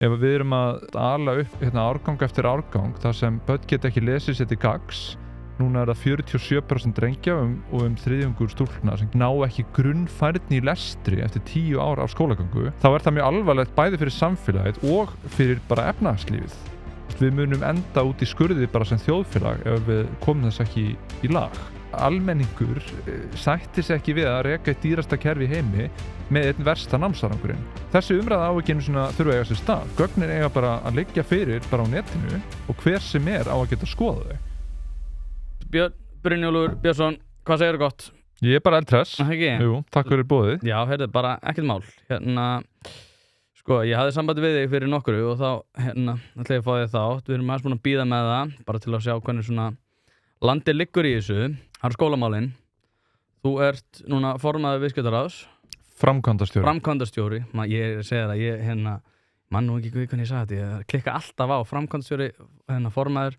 Ef við erum að ala upp árgang eftir árgang þar sem börn geta ekki lesið sér til gagns, núna það 47% drengja og þriðjungur stúlkna sem ná ekki grunnfærni í lestri eftir 10 ár af skólagöngu, þá það mjög alvarlegt bæði fyrir samfélagið og fyrir bara efnahagslífið. Við munum enda út í skurði bara sem þjóðfélag ef við komum þess ekki í lag. Almenningur sættir sig ekki við að reka eitt dýrasta kerfi í heimi með einn versta námsárangurinn. Þessi umræða á ekki einu sinni þurfa að eiga sér stað. Gögnin eiga bara að liggja fyrir bara á netinu og hver sem á að geta skoða þau. Björn Brynjólfur Björnsson, hvað segirðu gott? Ég bara eldhress. Ekki? Jú, takk fyrir boðið. Já, bara ekkert mál. Sko, ég hafði sambandi við þig fyrir nokkru og þá ætla ég að fá þig þátt. Við erum aðeins búin að bíða með það, bara til að sjá hvernig svona landið liggur í þessu. Það eru skólamálin. Þú ert núna formaður viðskiptaráðs. Framkvæmdastjóri. Ég segi það, ég man nú ekki hvernig ég sagði þetta. Ég klikka alltaf á framkvæmdastjóri, formaður.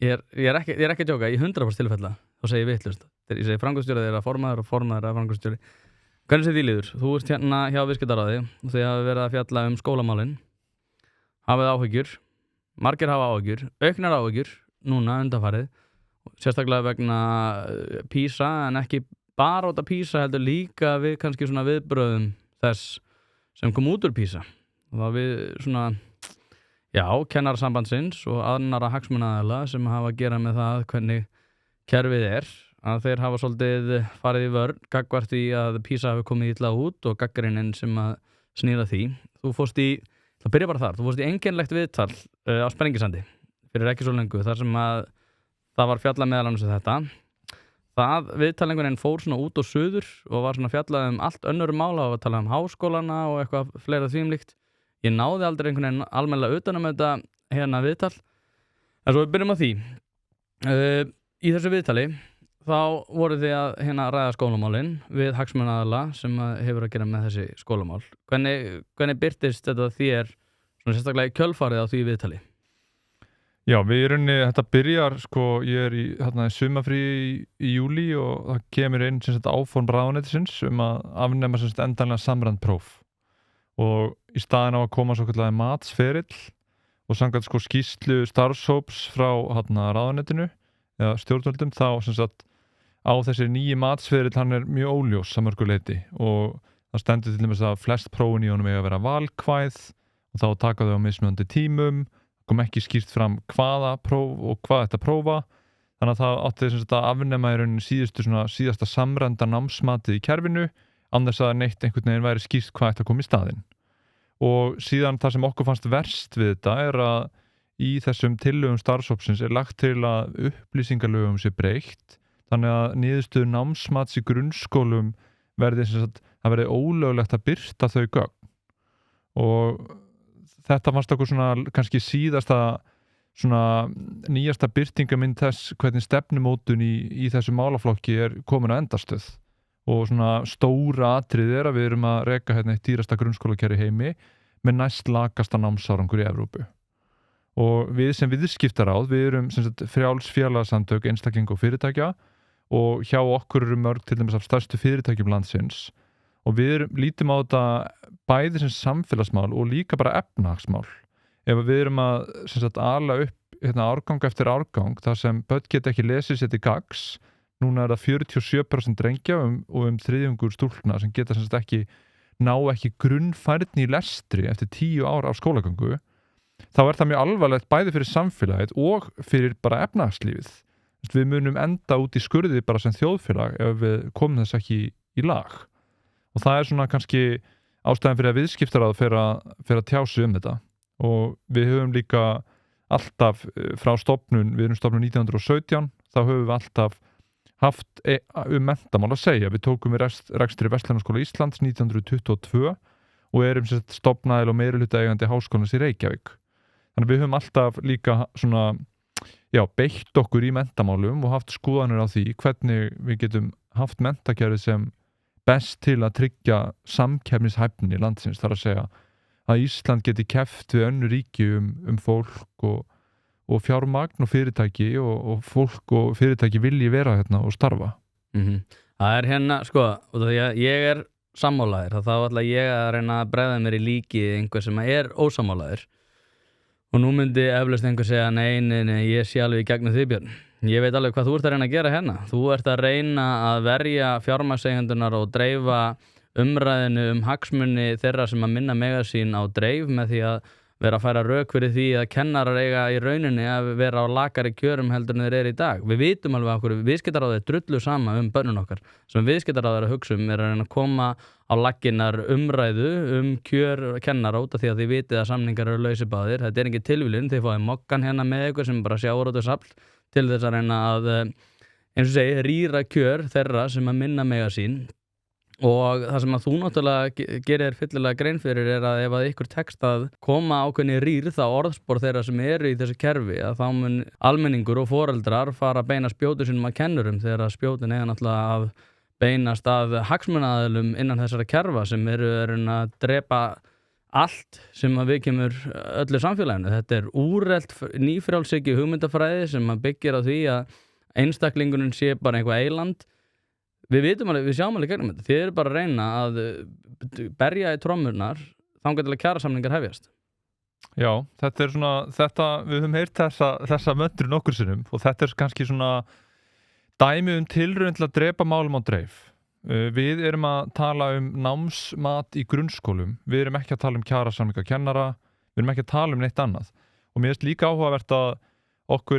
Ég er ekki að djóka, í 100% tilfella. Þá segi ég vitlaust. Ég segi framkvæmdastjóri þegar formaður og formaður er framkvæmdastjóri. Hvernig sé því líður? Þú ert hjá viðskiptaráði og þið hafa verið að fjalla skólamálin. Hafið áhyggjur. Margir hafa áhyggjur. Auknar áhyggjur núna undanfarið. Sérstaklega vegna PISA, en ekki bara út af PISA, heldur líka við kannski svona viðbröðum þess sem kom út úr PISA. Og það við svona, kennarasambandsins og annarra hagsmunaaðila sem hafa að gera með það hvernig kerfið að þeir hafa svolítið farið í vörn gagnvart því að PISA hafi komið illa út og gagnrýnin sem að snýra því. Þú fórst það byrja bara þar, þú fórst í einkennilegt viðtal á Sprengisandi fyrir ekki svo lengu, þar sem að það var fjallað meðal annars þetta. Það viðtalningurinn fór svona út og suður og var svona fjallað allt önnur mála og var talað háskólana og eitthvað fleira þvíumlíkt. Ég náði aldrei einhvern veginn almennilega utan þetta viðtal. En svo við byrjum á því. Í þessu viðtali þá voru þið að ræða skólamálin við hagsmunaaðila sem hefur að gera með þessi skólamál. Hvernig birtist þetta þér svona sérstaklega í kjölfarið á því viðtali? Já, þetta byrjar, ég í sumafrí í júlí og það kemur inn áform ráðuneytisins að afnema endanlega samræmd próf. Og í staðinn á að koma svokallaði matsferill og samkvæmt skýrslu starfshóps frá ráðuneytinu eða stjórnvöldum þá á þessi nýji matsferill hann mjög óljós að mörgu leyti og það stendur til dæmis að flest prófin í honum eiga að vera valkvæð og þá taka þau á mismunandi tímum. Kom ekki skýrt fram hvaða próf og hvað þetta prófa, þannig að það átti að afnema í rauninni síðasta samræmda námsmatið í kerfinu án þess að neitt einhvern veginn væri skýrt hvað þetta kom í staðinn. Og síðan það sem okkur fannst verst við þetta að í þessum tillögum starfshópsins lagt til að upplýsingalögum sé breytt, þannig að niðurstöður námsmats í grunnskólum verði ólöglegt að birta þau gögn. Og þetta fannst okkur kannski síðasta nýjasta birtingamynd þess hvernig stefnumótun í þessu málaflokki komin á endastöð og stóra atriði að við erum að reka eitt dýrasta grunnskólakerfi í heimi með næst lakasta námsárangur í Evrópu. Og við sem viðskiptaráð, við erum frjáls félagasamtök einstaklinga og fyrirtækja og hjá okkur eru mörg til dæmis af stærstu fyrirtækjum landsins. Og við lítum á þetta bæði sem samfélagsmál og líka bara efnahagsmál. Ef við erum að ala upp árgang eftir árgang þar sem börn geta ekki lesið sér til gagns, núna það 47% drengja og þriðjungur stúlkna sem geta ná ekki grunnfærni í lestri eftir 10 ár af skólagöngu, þá það mjög alvarlegt bæði fyrir samfélagið og fyrir bara efnahagslífið. Við munum enda út í skurði bara sem þjóðfélag ef við komum þess ekki í lag. Og það kannski ástæðan fyrir að viðskiptaráð fer að tjá sig þetta. Og við höfum líka alltaf frá stofnun, við erum stofnun 1917, þá höfum við alltaf haft menntamál að segja. Við tókum við rekstri Verslunarskóla Íslands 1922 og erum stofnaðil og meirihlutaeigandi háskólans í Reykjavík. Þannig við höfum alltaf líka beitt okkur í menntamálum og haft skoðanir á því hvernig við getum haft menntakerfi sem best til að tryggja samkeppnishæfni landsins, þar að segja að Ísland geti keppt við önnur ríki fólk og fjármagn og fyrirtæki og fólk og fyrirtæki vilji vera og starfa. Það og ég sammálaður, þá ætla ég að reyna að bregða mér í líki einhver sem ósammálaður. Og nú myndi eflaust einhver segja nei, ég sé alveg í gegnum því, Björn. Ég veit alveg hvað þú ert að reyna að gera hérna. Þú ert að reyna að verja fjármagnseigendunar og dreifa umræðinu hagsmuni þeirra sem að minna mega sín á dreif með því að vera að færa rök fyrir því að kennarar eiga í rauninni að vera á lakari kjörum heldur en þeir eru í dag. Við vitum alveg okkur, viðskiptaráðið drullu sama börnun okkar. Sem viðskiptaráðið er að hugsa er að reyna að koma á laginnar umræðu kjör kennara út af því að þið vitið að samningar eru lausir báðir. Þetta er ekki tilviljun, þið fáið mokkan hérna með ykkur sem bara sjávarútvegsafl til þess að reyna að, eins og segi, rýra kjör þeirra sem að minna mega sín. Og það sem að þú náttúrulega gerir fyllilega grein fyrir er að ef að ykkur tekst að koma ákveðni rýrð á orðspor þeirra sem eru í þessu kerfi að þá mun almenningur og foreldrar fara að beina spjótu sínum að kennurum þegar að spjótin eiga náttúrulega að beinast að hagsmunaaðilum innan þessara kerfa sem eru að drepa allt sem að við kemur öllu samfélaginu. Þetta er úrelt nýfrjálshyggju hugmyndafræði sem að byggir á því að einstaklingurinn sé bara eitthvað eiland. Við vitum alveg, við sjáum alveg gegnum þetta. Þið eru bara að reyna að berja í trommurnar þangað til að kjarasamningar hefjast. Já, þetta er svona, við höfum heyrt þessa möndru nokkur sinnum og þetta er kannski svona dæmi tilraun til að drepa málum á dreif. Við erum að tala námsmat í grunnskólum. Við erum ekki að tala kjarasamninga kennara. Við erum ekki að tala neitt annað. Og mér finnst líka áhugavert að okkur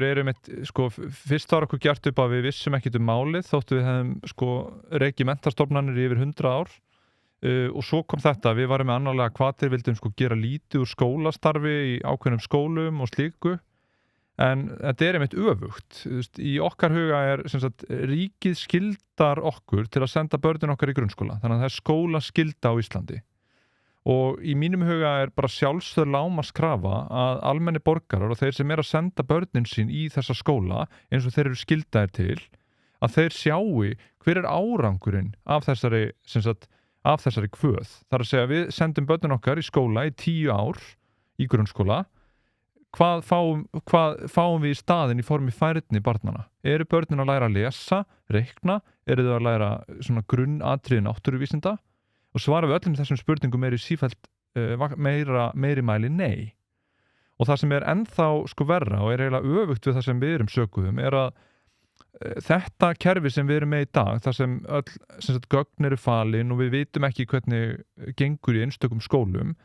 fyrst var okkur gert upp að við vissum ekkert málið þóttu við hefum rekið menntastofnanir í yfir 100 ár og svo kom þetta, við varum með annarlega hvatir, vildum gera lítið úr skólastarfi í ákveðnum skólum og slíku en þetta er einmitt öfugt. Í okkar huga er ríkið skyldar okkur til að senda börnin okkar í grunnskóla, þannig að það er skólaskylda á Íslandi. Og í mínum huga er bara sjálfsögð lágmarkskrafa að almenni borgarar og þeir sem að senda börnin sín í þessa skóla eins og þeir eru skyldaðir til, að þeir sjáu hver er árangurinn af þessari kvöð. Það er að segja við sendum börnin okkar í skóla í 10 ár í grunnskóla, hvað fáum við í staðinn í formi færni barnana? Eru börnin að læra að lesa, reikna, eru þau að læra grunnatriði náttúruvísinda? Og svara við öllum þessum spurningum í sífellt meiri mæli nei. Og það sem er ennþá verra og er eiginlega öfugt við það sem við erum sökuðum er að þetta kerfi sem við erum með í dag, þar sem öll gögn eru falin og við vitum ekki hvernig gengur í einstökum skólum,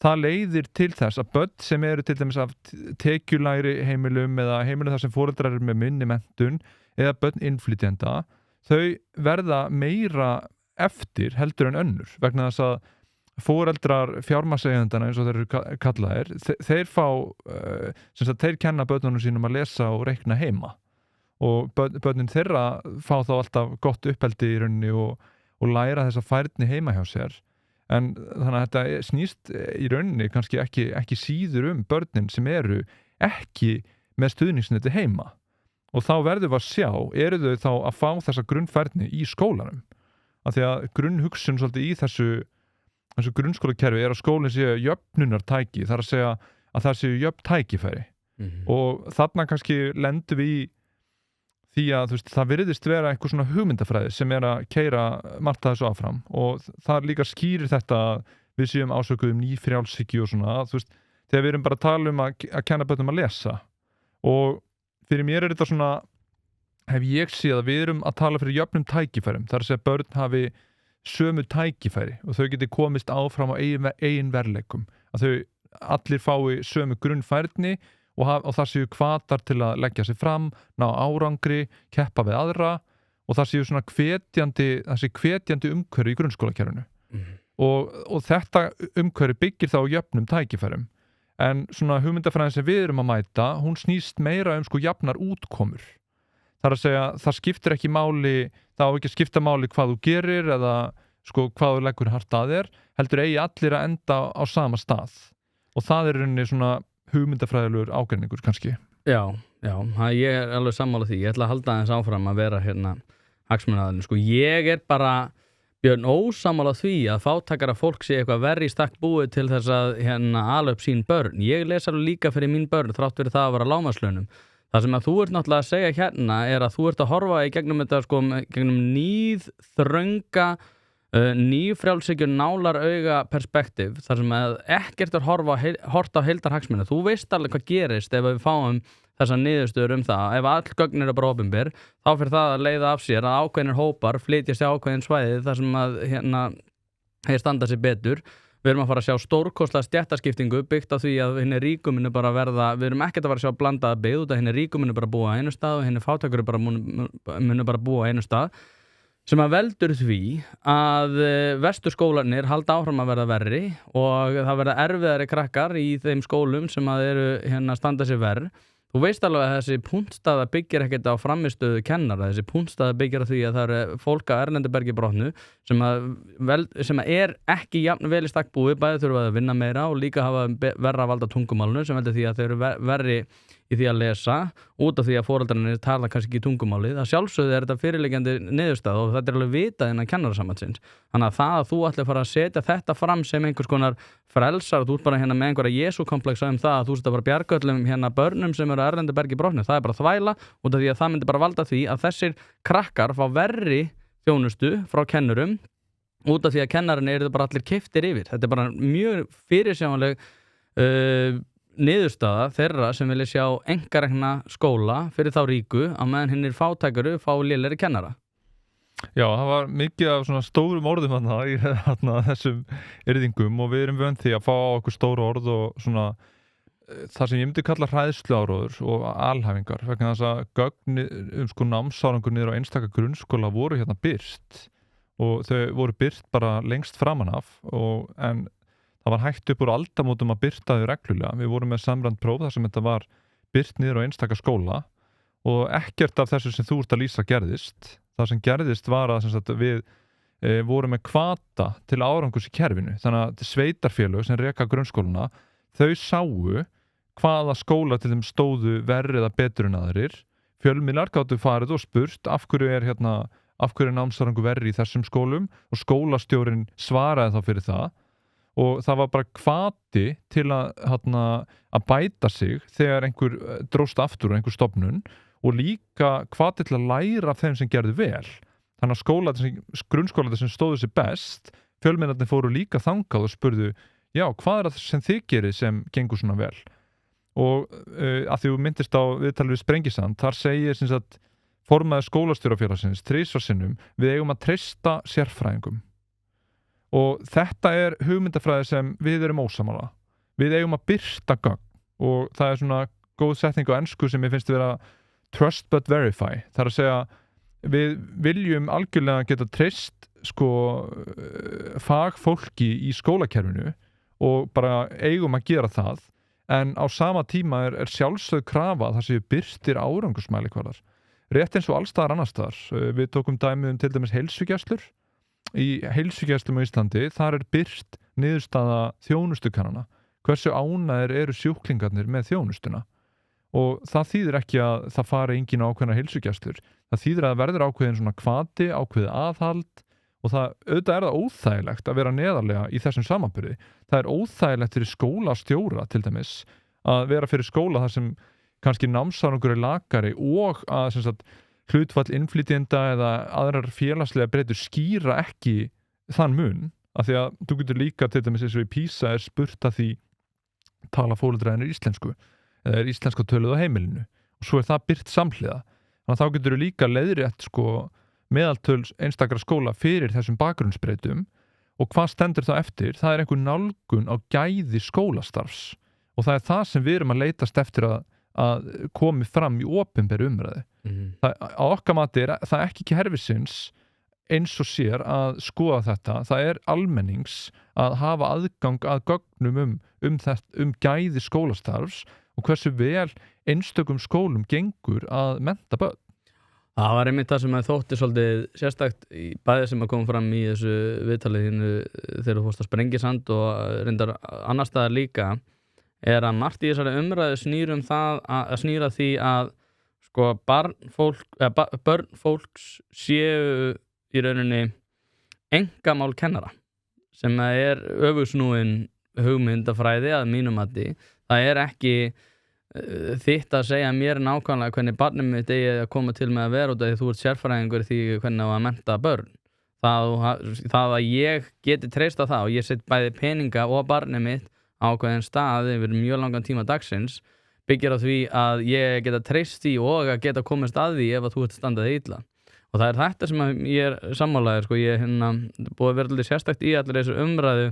það leiðir til þess að börn sem eru til dæmis af tekjulægri heimilum eða heimilum þar sem foreldrar eru með minni menntun eða börn innflytjenda, þau verða meira eftir heldur en önnur vegna þess að foreldrar fjármagnseigendana eins og þeir eru kallaðir þeir kenna börnunum sínum að lesa og reikna heima og börnin þeirra fá þá alltaf gott uppeldi í rauninni og læra þessa færni heima hjá sér en þannig að þetta snýst í rauninni kannski ekki síður börnin sem eru ekki með stuðningsneti heima og þá verðum við að sjá, eru þau þá að fá þessa grunnfærni í skólanum af því að grunnhugsun svolítið í þessu grunnskólakerfi er að skólinn séu jöfnunartæki, það er að segja að það séu jöfn tækifæri og þarna kannski lendum við í því að það virðist vera einhver svona hugmyndafræði sem er að keyra margt að þessu áfram og það líka skýrir þetta að við séum ásökuð nýfrjálshyggju og svona þegar við erum bara að tala að kenna börnum að lesa og fyrir mér er þetta svona hef ég séð að við erum að tala fyrir jöfnum tækifærum, þar að segja börn hafi sömu tækifæri og þau geti komist áfram á eigin verðleikum, að þau allir fái sömu grunnfærni og það séu hvatar til að leggja sig fram, ná árangri, keppa við aðra og það séu svona hvetjandi umhverfi í grunnskólakerfinu og þetta umhverfi byggir þá jöfnum tækifærum en svona hugmyndafræðin sem við erum að mæta, hún snýst meira jafnar útkomur. Það er að segja, það skiptir ekki máli, það á ekki að skipta máli hvað þú gerir eða hvað þú leggur hart að þér, heldur eigi allir að enda á sama stað. Og það er rauninni svona hugmyndafræðilegur ágreiningur kannski. Já, ég er alveg sammála því. Ég ætla að halda aðeins áfram að vera hagsmunaaðilinn. Ég er bara Björn ósammála því að fátækara fólk sé eitthvað verri í stakk búið til þess að ala upp sín börn. Ég les alveg líka fyrir mín börn þrátt fyrir það að vera lágmarkslaunum. Það sem að þú ert náttúrulega að segja er að þú ert að horfa í gegnum þetta gegnum níðþrönga Nýfrjálshyggju nálar auga perspektíf þar sem að ekkert hort á heildarhagsmuni. Þú veist alveg hvað gerist ef við fáum þessar niðurstöður það. Ef all gögn eru bara opinber, þá fyrir það að leiða af sér að ákveðnir hópar flytjast á ákveðin svæði þar sem að þeir standa sig betur. Við erum að fara að sjá stórkostlega stéttaskiptingu byggt á því að hinni ríku munu bara verða, við erum ekkert að fara að sjá blandaða byggð út að hinni ríku munu bara búa á einu stað og hinni fátækur munu bara búa á einu stað, sem að veldur því að vesturskólarnir halda áfram að verða verri og það verða erfiðari krakkar í þeim skólum sem að eru standa sig verr. Þú veist alveg að þessi punktstaða byggir ekkert á framistöðu kennara, þessi punktstaða byggir á því að það eru fólk að Erlendabergi brotnu sem að ekki jafn vel í stakk búið, bæði þurfa að vinna meira og líka hafa verra að valda tungumálinu sem veldur því að þau eru verri í því að lesa út af því að foreldrarnir tala kannski ekki tungumálið. Að sjálfsögðu þetta fyrirliggjandi niðurstaða og þetta alveg vitað innan kennarasambandsins. Þannig að það að þú ætlir að fara að setja þetta fram sem einhvers konar frelsar, þú ert bara með einhverja Jesúkomplexa það að þú sett að bara bjarga öllum börnum sem eru að Erlendabergi brotnu, það bara þvæla út af því að það myndi bara valda því að þessir krakkar fá verri þjónustu frá kennurum út af því að kennarinn eru bara allir keyptir yfir. Þetta bara mjög fyrirsjáanleg niðurstaða þeirra sem vilja sjá einkarekna skóla fyrir þá ríku á meðan hinnir fátækuru fá lélegri kennara. Já, það var mikið af svona stórum orðum í þessum yrðingum og við erum vönd því að fá á okkur stóru orð og svona það sem ég myndi kalla hræðsluáróður og alhæfingar vegna þess að gögn námsárangur niður á einstaka grunnskóla voru birt og þau voru birt bara lengst framan af en það var hægt upp úr aldamótum að birta þau reglulega. Við vorum með samræmt próf þar sem þetta var birt niður á einstaka skóla og ekkert af þessu sem þú ert að lýsa gerðist. Það sem gerðist var að við vorum með hvata til árangurs í kerfinu. Þannig að sveitarfélög sem reka grunnskóluna, þau sáu hvaða skóla til þeim stóðu verri eða betur en aðrir. Fjölmiðlar gátu farið og spurt af hverju er námsárangur verri í þessum skólum og skólastjórinn svaraði þá fyrir það. Og það var bara hvati til að bæta sig þegar einhver dróst aftur og einhver stofnun og líka hvati til að læra af þeim sem gerðu vel. Þannig að grunnskólarnir sem stóðu sig best, fjölmiðlarnir fóru líka þangað og spurðu, já, hvað er það sem þið gerið sem gengur svona vel? Og að því þú myndist á viðtal við Sprengisand, þar segir formaður skólastjórafélagsins 3 sinnum, við eigum að treysta sérfræðingum. Og þetta er hugmyndafræði sem við erum ósammála. Við eigum að birta gögn og það er svona góð setning á ensku sem ég finnst vera trust but verify. Það er að segja við viljum algjörlega geta treyst fagfólki í skólakerfinu og bara eigum að gera það en á sama tíma er sjálfsögð krafa þar séu birtir árangursmælikvarðar. Rétt eins og allstaðar annars staðar. Við tókum dæmi til dæmis heilsugæslur. Í heilsugæslum á Íslandi, þar er birt niðurstaða þjónustukannana. Hversu ánægðir eru sjúklingarnir með þjónustuna? Og það þýðir ekki að það fari engin ákveðna heilsugæslur. Það þýðir að verður ákveðin svona hvati, ákveðið aðhald og auðvitað er það óþægilegt að vera neðarlega í þessum samanburði. Það er óþægilegt fyrir skólastjóra til dæmis að vera fyrir skóla þar sem kannski námsárangur er lakari og að hlutfall innflytjenda eða aðrar félagslega breytur skýra ekki þann mun, af því að þú getur líka til dæmis eins og í PISA er spurt að því tala foreldræðinir íslensku eða er íslenska töluð á heimilinu og svo er það birt samhliða. Þannig að þá getur þú líka leiðrétt meðaltöls einstakra skóla fyrir þessum bakgrunnsbreytum og hvað stendur það eftir? Það er einhver nálgun á gæði skólastarfs og það er það sem við erum að leitast eftir að komi fram í opinberu umræðu. Á okkar mati er það ekki kerfisins eins og sér að skoða þetta. Það er almennings að hafa aðgang að gögnum um gæði skólastarfs og hversu vel einstökum skólum gengur að mennta börn. Það var einmitt það sem að þótti svolítið sérstakt í bæði sem að koma fram í þessu viðtalið þegar þú fórst að Sprengisand og reyndar annars staðar líka er að margt í þessari umræðu snýra því að börn fólks séu í rauninni einkamál kennara sem er öfugsnúin hugmyndafræði að mínum mati. Það er ekki þitt að segja mér nákvæmlega hvernig barnið mitt eigi að koma til með að vera út af því þú ert sérfræðingur því hvernig á að mennta börn. það að ég geti treyst á það og ég set bæði peninga og barnið mitt á ákveðin stað yfir mjög langan tíma dagsins byggir á því að ég geta treyst því og að geta komist að því ef að þú ert standað illa og það er þetta sem að ég er sammálaður sko, ég búið að vera alveg sérstakt í allir þessu umræðu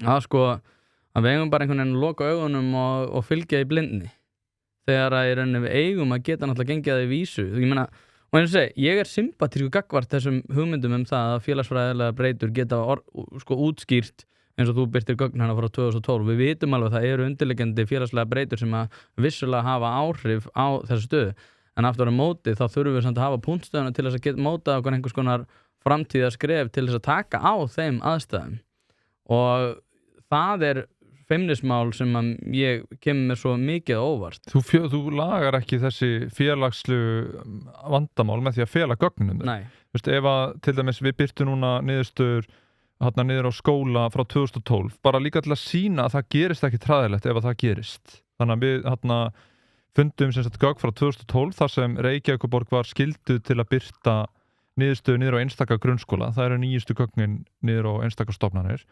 að sko að við eigum bara einhvern veginn að loka augunum og fylgja í blindni þegar að í rauninni við eigum að geta náttúrulega gengið að í vísu ég meina, og eins og segi, ég er sympatísku gagnvart þessum hugmyndum það að félagsfræðilega breytur geta sko útskýrt eins og þú birtir gögn hana frá 2012 við vitum alveg að það eru undirliggjandi félagslega breytur sem að vissulega hafa áhrif á þessu stöðu en aftur á móti þá þurfum við samt að hafa punktstöðuna til þess að geta móta okkur einhvers konar framtíðarskref til þess að taka á þeim aðstæðum og það er feimnismál sem að ég kemur mér svo mikið óvart. Þú lagar ekki þessi félagslu vandamál með því að fela gögnum. Nei. Ef að til dæmis við byrtum núna niðurstöður niður á skóla frá 2012 bara líka til að sýna að það gerist ekki træðilegt ef að það gerist. Þannig að við fundum sem sagt gögn frá 2012 þar sem Reykjavíkurborg var skylduð til að byrta niðurstöðu niður á einstaka grunnskóla. Það eru nýjustu gögnin niður á einstaka stofnanir.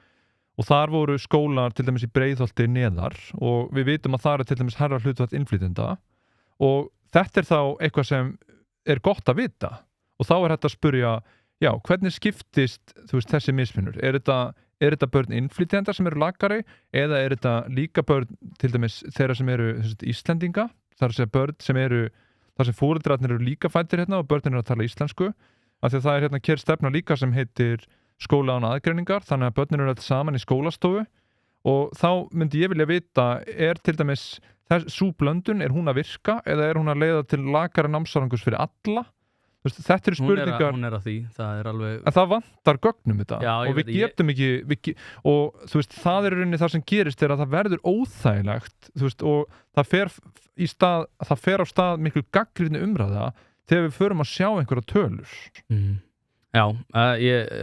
Og þar voru skólar til dæmis í Breiðholti neðar og við vitum að það er til dæmis hærra hlutfall innflytjenda og þetta er þá eitthvað sem er gott að vita og þá er þetta að spyrja, já, hvernig skiptist þessi mismunur? Er þetta börn innflytjenda sem eru lakari eða er þetta líka börn til dæmis þeirra sem eru Íslendinga, þar að segja börn sem eru, þar sem foreldrarnir eru líka fæddir hérna og börnin eru að tala íslensku, af því að það er kér stefna líka sem heitir skóla án aðgreiningar, þannig að börnin eru alltaf saman í skólastofu og þá myndi ég vilja vita, er til dæmis sú blöndun, er hún að virka eða er hún að leiða til lakara námsárangus fyrir alla? Þetta eru spurningar. Hún er að því, það er alveg en það vantar gögnum þetta já, og við getum ekki og það er rauninni það sem gerist er að það verður óþægilegt og það fer á stað miklu gagnrýni umræða þegar við förum að sjá einhverja tölur. Já, ég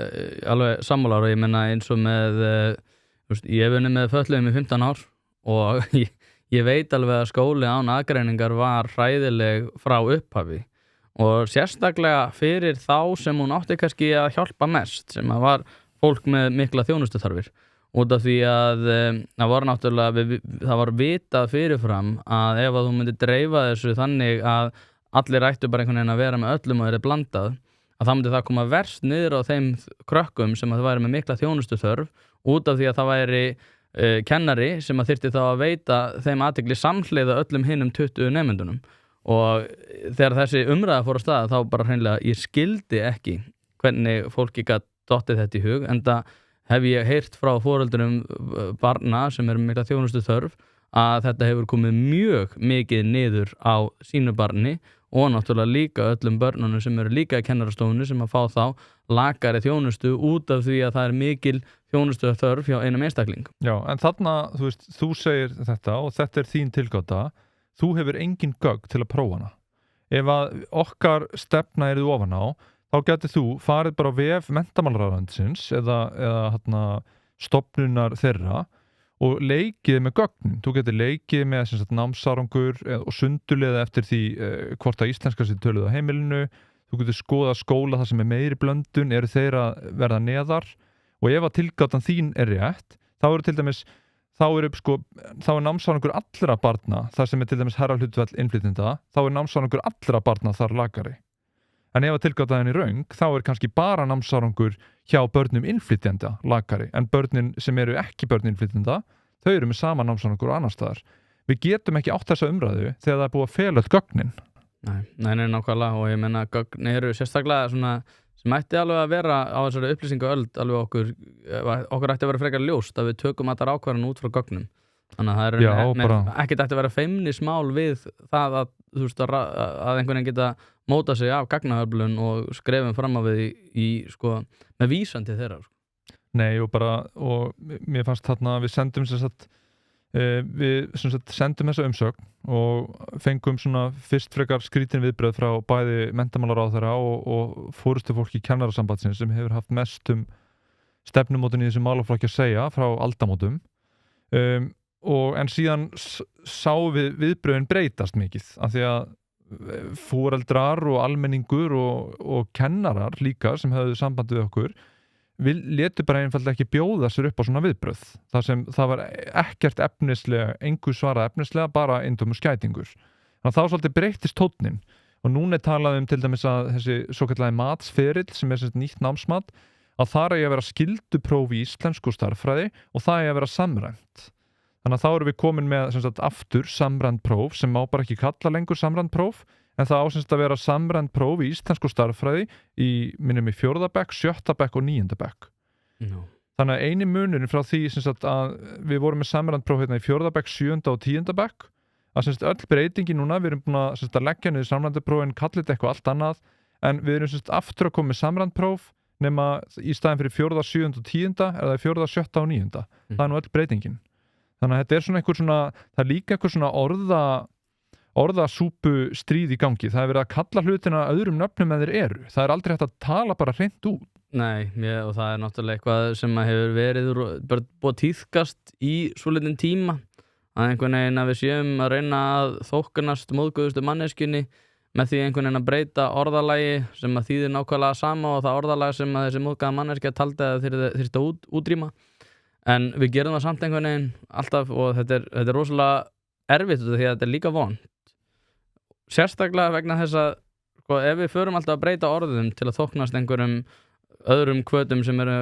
alveg sammálar og ég menna eins og með ég hef unnið með fötluðum í 15 ár og ég veit alveg að skóli án aðgreiningar var hræðileg frá upphafi og sérstaklega fyrir þá sem hún átti kannski að hjálpa mest sem að var fólk með mikla þjónustuþarfir út af því að það var náttúrulega það var vitað fyrirfram að ef að þú myndir dreifa þessu þannig að allir ættu bara einhvern veginn að vera með öllum og þeir blandað að það myndi það koma verst niður á þeim krökkum sem að það væri með mikla þjónustuþörf út af því að það væri kennari sem að þyrfti þá að veita þeim athygli samhliða öllum hinum 20 nemendunum og þegar þessi umræða fór á stað þá bara hreinlega ég skildi ekki hvernig fólki gat dottið þetta í hug en það hef ég heyrt frá foreldurum barna sem eru mikla þjónustuþörf að þetta hefur komið mjög mikið niður á sínu barni og náttúrulega líka öllum börnunum sem eru líka í kennarastofunni sem að fá þá lakari þjónustu út af því að það er mikil þjónustu þörf hjá einum einstakling. Já, en þarna, þú segir þetta og þetta er þín tilgáta, þú hefur engin gögn til að prófa hana. Ef að okkar stefna er ofan á, þá getur þú farið bara á vef menntamálaráðuneytisins eða stofnunar þeirra og leikið með gögnin. Þú getur leikið með námsárangur og sundurliða eftir því hvort að íslenska sé töluð á heimilinu. Þú getur skoða skóla þar sem er meiri blöndun, eru þeir að verða neðar og ef að tilgátan þín er rétt, þá eru til dæmis þá er námsárangur allra barna þar sem er til dæmis hærra hlutfall innflytjenda, þá er námsárangur allra barna þar lakari. En ef að tilgátaðin í röng, þá er kannski bara námsárangur hjá börnum innflytjenda lakari, en börnin sem eru ekki börn innflytjenda, þau eru með sama námsárangur og annar staðar. Við getum ekki átt þessa umræðu þegar það er búið að fela öll gögnin. Nei, nákvæmlega og ég menna gögn eru sérstaklega svona sem ætti alveg að vera á þessari upplýsingaöld alveg okkur ætti að vera frekar ljóst að við tökum allar ákvarðan út frá gögnum. Þannig að það er ekkert ætti að vera feimnismál við það að, að einhvern veginn geta móta sig af gagnaöflun og skrefum fram á við með vísan til þeirra. Nei, og mér fannst þarna að við sendum sendum þessa umsögn og fengum fyrst frekar skrítin viðbrögð frá bæði menntamálaráðherra og forystufólki kennarasambandsins sem hefur haft mest stefnumótun í þessu málaflokki að segja frá aldamótum en síðan sá við viðbrögðin breytast mikið af því að foreldrar og almenningur og kennarar líka sem höfðu samband við okkur létu bara einfaldlega ekki bjóða sér upp á svona viðbrögð þar sem það var ekkert efnislega, engu svarað efnislega, bara eindómur skætingur. Þannig að þá svolítið breyttist tónninn og núna talað til dæmis að þessi svokallaði matsferill sem sem sagt nýtt námsmat, að það að vera skildupróf í íslensku og stærðfræði og það að vera samræmt. Þannig að þá erum við komin með sem sagt aftur samræmt próf sem má bara ekki kalla lengur samræmt próf, en það ásynst að vera samræmt próf í íslensku og stærðfræði í 4. bekk, 7. bekk og 9. bekk. No. Þannig að eini munurinn frá því sem sagt að við vorum með samræmt próf hérna í 4. bekk, 7. og 10. bekk, að sem sagt öll breytingi núna, við erum búin að, sem sagt, að leggja niður samræmdu prófin, kalla þetta eitthvað allt annað, en við erum sem sagt aftur að koma með samræmt próf nema í staðin fyrir 4., 7. og 10. eða 4., 7. og 9. Það er nú öll breytingin. Þannig að þetta er svona einhver svona, það er líka einhver svona orðasúpu stríð í gangi. Það er verið að kalla hlutina öðrum nöfnum en þeir eru. Það er aldrei hægt að tala bara hreint út. Nei, og það er náttúrulega eitthvað sem hefur verið bara búið tíðkast í svolítinn tíma, að einhvern veginn að við séum að reyna að þóknast móðguðustu manneskjunni með því einhvern veginn að breyta orðalagi sem að þýðir nákvæmlega sama og það orðalag sem að þessi móðgæða manneskja taldi að þyrfti að útrýma. En við gerum það samt einhvern veginn alltaf og þetta er rosalega erfitt því að þetta er líka vont. Sérstaklega vegna þess að sko, ef við förum alltaf að breyta orðum til að þóknast einhverjum öðrum hvötum sem eru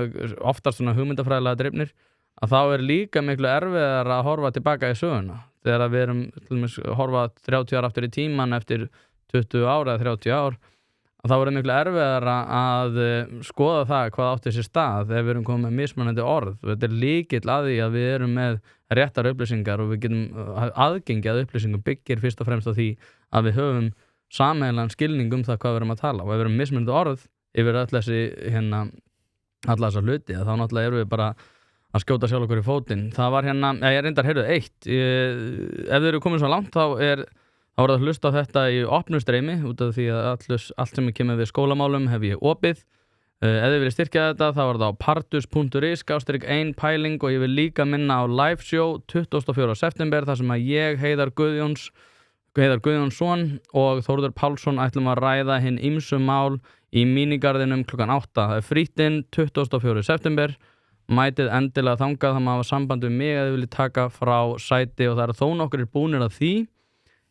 oftast svona hugmyndafræðilega drifnir, að þá er líka miklu erfiðar að horfa tilbaka í söguna. Þegar við erum til dæmis að horfa 30 ár aftur í tíman eftir 20 ára eða 30 ár, að þá er miklu erfiðar að skoða það hvað átti sér stað ef við erum komið með mismunandi orð. Þetta er lykill að því að við erum með réttar upplýsingar og við getum aðgengi að upplýsingum byggir fyrst og fremst á því að við höfum sameiginlegan skilning það hvað við erum að tala og ef við erum mismunandi orð yfir öll þessi alla þessa hluti, þá náttúrulega erum við bara að skjóta sjálf okkur í fótinn. Það var ég reyndar heyrðu eitt, ef þið eru komin svo langt þá er það að hlusta á þetta í opnu streymi út af því að allt sem kemur við skólamálum hef ég opið. Ef þið viljið styrkja þetta þá er það á partus.is/1 pæling og ég vil líka minna á live show 24. september þar sem að ég, Heiðar Guðjónsson og Þórður Pálsson ætlum að ræða hinn ýmsu mál í mínigarðinum klukkan 8. Það er frítt inn 24. september. Mætið endilega þangað, það má hafa samband við mig að þið viljið taka frá sæti og það eru þó nokkur búnir að því.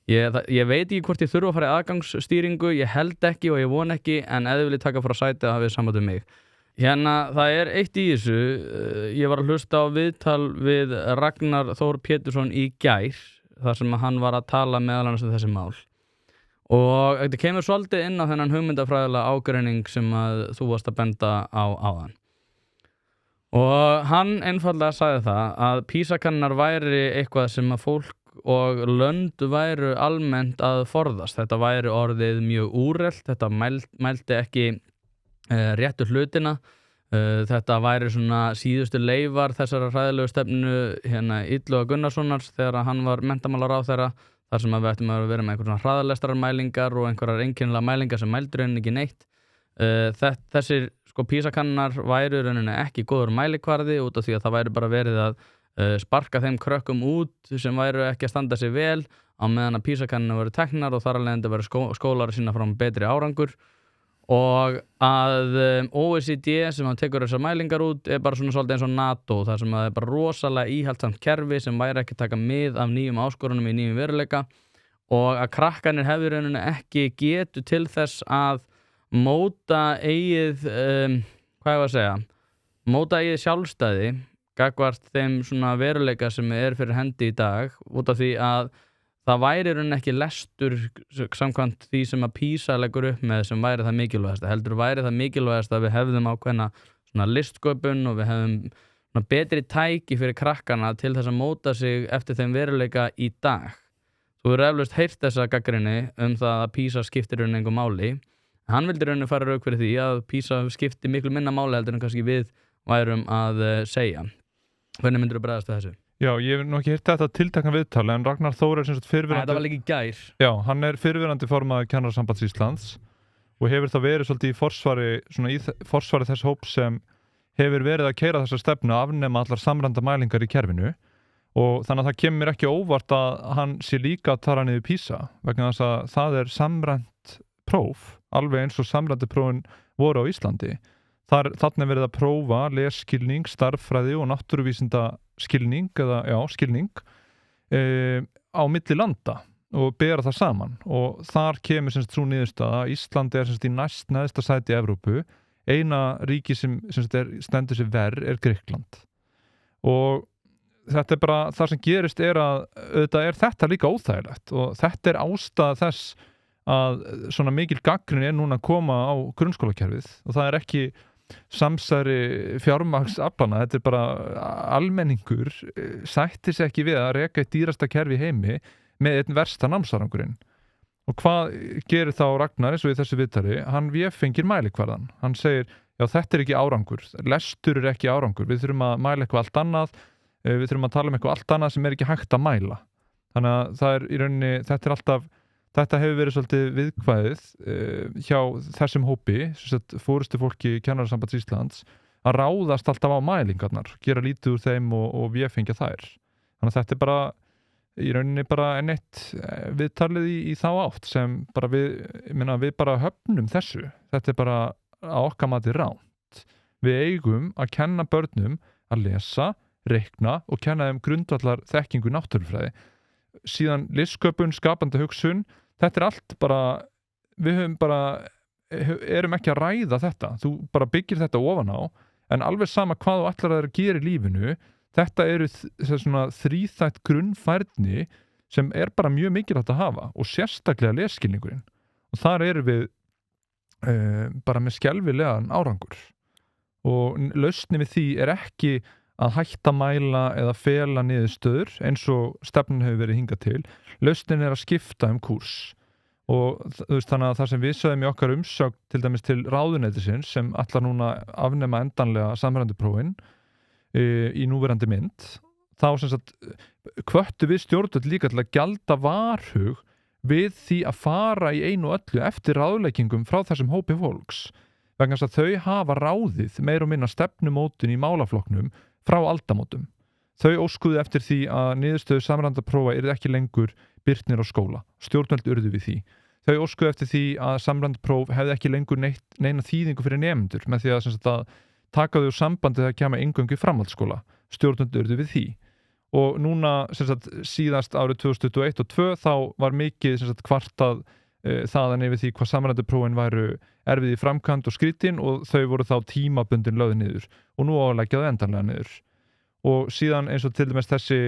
Ég veit ekki hvort ég þurfa að fara í aðgangsstýringu, ég held ekki og ég von ekki, en ef þið viljið taka frá sæti að hafið samband við mig. Það er eitt í þessu, ég var að hlusta á viðtal við Ragnar Þór Pétursson í gær, þar sem hann var að tala meðal annars um þessi mál. Og þetta kemur svolítið inn á þennan hugmyndafræðilega ágreining sem að þú varst að benda á áðan. Og hann einfaldlega sagði það að PISA-kannar væri eitthvað sem að fólk og lönd væru almennt að forðast. Þetta væri orðið mjög úrelt, þetta mælti ekki réttu hlutina. Þetta væri svona síðustu leifar þessara hræðilegu stefnu Illuga Gunnarssonar þegar hann var menntamálaráðherra, þar sem við ættum að vera með einhverjum hraðalestrarmælingar og einhverjar einkennilega mælingar sem mældu rauninni ekki neitt. Þessir PISA-kannar væru rauninni ekki góður mælikvarði út af því að það væri bara verið að sparka þeim krökkum út sem væru ekki að standa sig vel á meðan að PISA-kanninu voru teknar og þar alveg enda verið skólar að sína fram betri árangur og að OECD sem að tekur þessar mælingar út er bara svona svolítið eins og NATO þar sem að það er bara rosalega íhaldsamt kerfi sem væri ekki að taka mið af nýjum áskorunum í nýjum veruleika og að krakkanir hefur rauninni ekki getu til þess að móta eigið móta eigið sjálfstæði gagnvart þeim svona veruleika sem er fyrir hendi í dag út af því að það væri rauninni ekki lestur samkvæmt því sem að PISA leggur upp með sem væri það mikilvægast. Heldur væri það mikilvægast að við hefðum ákveðna svona listsköpun og við hefðum svona betri tæki fyrir krakkana til þess að móta sig eftir þeim veruleika í dag. Þú hefur eflaust heyrt þessa gagnrýni það að PISA skiptir rauninni engu máli. Hann vildi rauninni fara rauk fyrir því að PISA skipti miklu minna máli heldur en kannski við værum að segja. Hvernig myndir þú bregðast við þessu? Já, ég hef nú ekki heyrt þetta tiltekna viðtali en Ragnar Þór er sem sagt fyrrverandi... Þetta var líka í gær. Já, hann er fyrrverandi formaður Kennarasambands Íslands og hefur það verið svolítið í forsvari þess hóps sem hefur verið að keyra þessa stefnu að afnema allar samræmda mælingar í kerfinu og þannig að það kemur mér ekki á óvart að hann sé líka að tala niður PISA vegna þess að það samræmt próf, alveg eins og samræmdu prófin voru á Íslandi. Þarna verið að prófa lesskilning, starffræði og náttúruvísinda skilning á milli landa og bera það saman og þar kemur semst sú niðurstaða að Ísland semst í næst neðsta sæti í Evrópu. Eina ríki sem stendur sér verr Grikkland og þetta bara það sem gerist að auðvitað þetta líka óþægilegt og þetta ástæða þess að svona mikil gagnrýni núna að koma á grunnskólakerfið og það ekki samsæri fjármagnsaflana, þetta bara almenningur sættir sig ekki við að reka eitt dýrasta kerfi í heimi með einn versta námsárangurinn. Og hvað gerir þá Ragnar eins og í þessu viðtali? Hann veffengir mælikvarðan. Hann segir, já þetta ekki árangur, lestur ekki árangur, við þurfum að mæla eitthvað allt annað, við þurfum að tala eitthvað allt annað sem ekki hægt að mæla. Þannig að það í rauninni, þetta hefur verið svolítið viðkvæðið hjá þessum hópi, forystu fólki Kennarasambands Íslands, að ráðast alltaf á mælingarnar, gera lítið úr þeim og veffengja þær. Þannig að þetta bara í rauninni bara eitt viðtalið í þá átt sem bara við bara höfnum þessu. Þetta bara á okkar mati rangt. Við eigum að kenna börnum að lesa, reikna og kenna þeim grundvallar þekkingu náttúrufræði. Síðan listsköpun, skapandi hugsun, þetta allt bara, við erum ekki að ræða þetta. Þú bara byggir þetta ofan á, en alveg sama hvað þú ætlar að gera í lífinu, þetta svona þríþætt grunnfærni sem bara mjög mikilvægt að hafa og sérstaklega lesskilningurinn. Og þar erum við bara með skelfilegan árangur. Og lausnin við því ekki að hætta mæla eða fela niðurstöður eins og stefnan hefur verið hingað til. Lausnin að skipta kúrs. Og þannig að það sem við sögðum í okkar umsögn til dæmis til ráðuneytisins sem ætlar núna að afnema endanlega samræmdu prófin í núverandi mynd, þá sem sagt hvöttu við stjórnvöld líka til að gjalda varhug við því að fara í einu og öllu eftir ráðleggingum frá þessum hópi fólks vegna þess að þau hafa ráðið meir og minna stefnumótun í málaflokknum frá aldamótum. Þau óskuðu eftir því að niðurstöður samræmdra prófa yrðu ekki lengur birtnir á skóla. Stjórnvöld urðu við því. Þau óskuðu eftir því að samræmd próf hefði ekki lengur neina þýðingu fyrir nemendur með því að, sem sagt, að taka þau úr sambandi þegar kemur eingöngu í framhaldsskóla. Stjórnvöld urðu við því. Og núna, sem sagt, síðast árið 2021 og 2022 þá var mikið, sem sagt, kvartað þaðan yfir því hvað samræmdu prófin væru erfið í framkvæmd og skrítin og þau voru þá tímabundin lögð niður og nú á að leggja þau endanlega niður. Og síðan eins og til dæmis þessi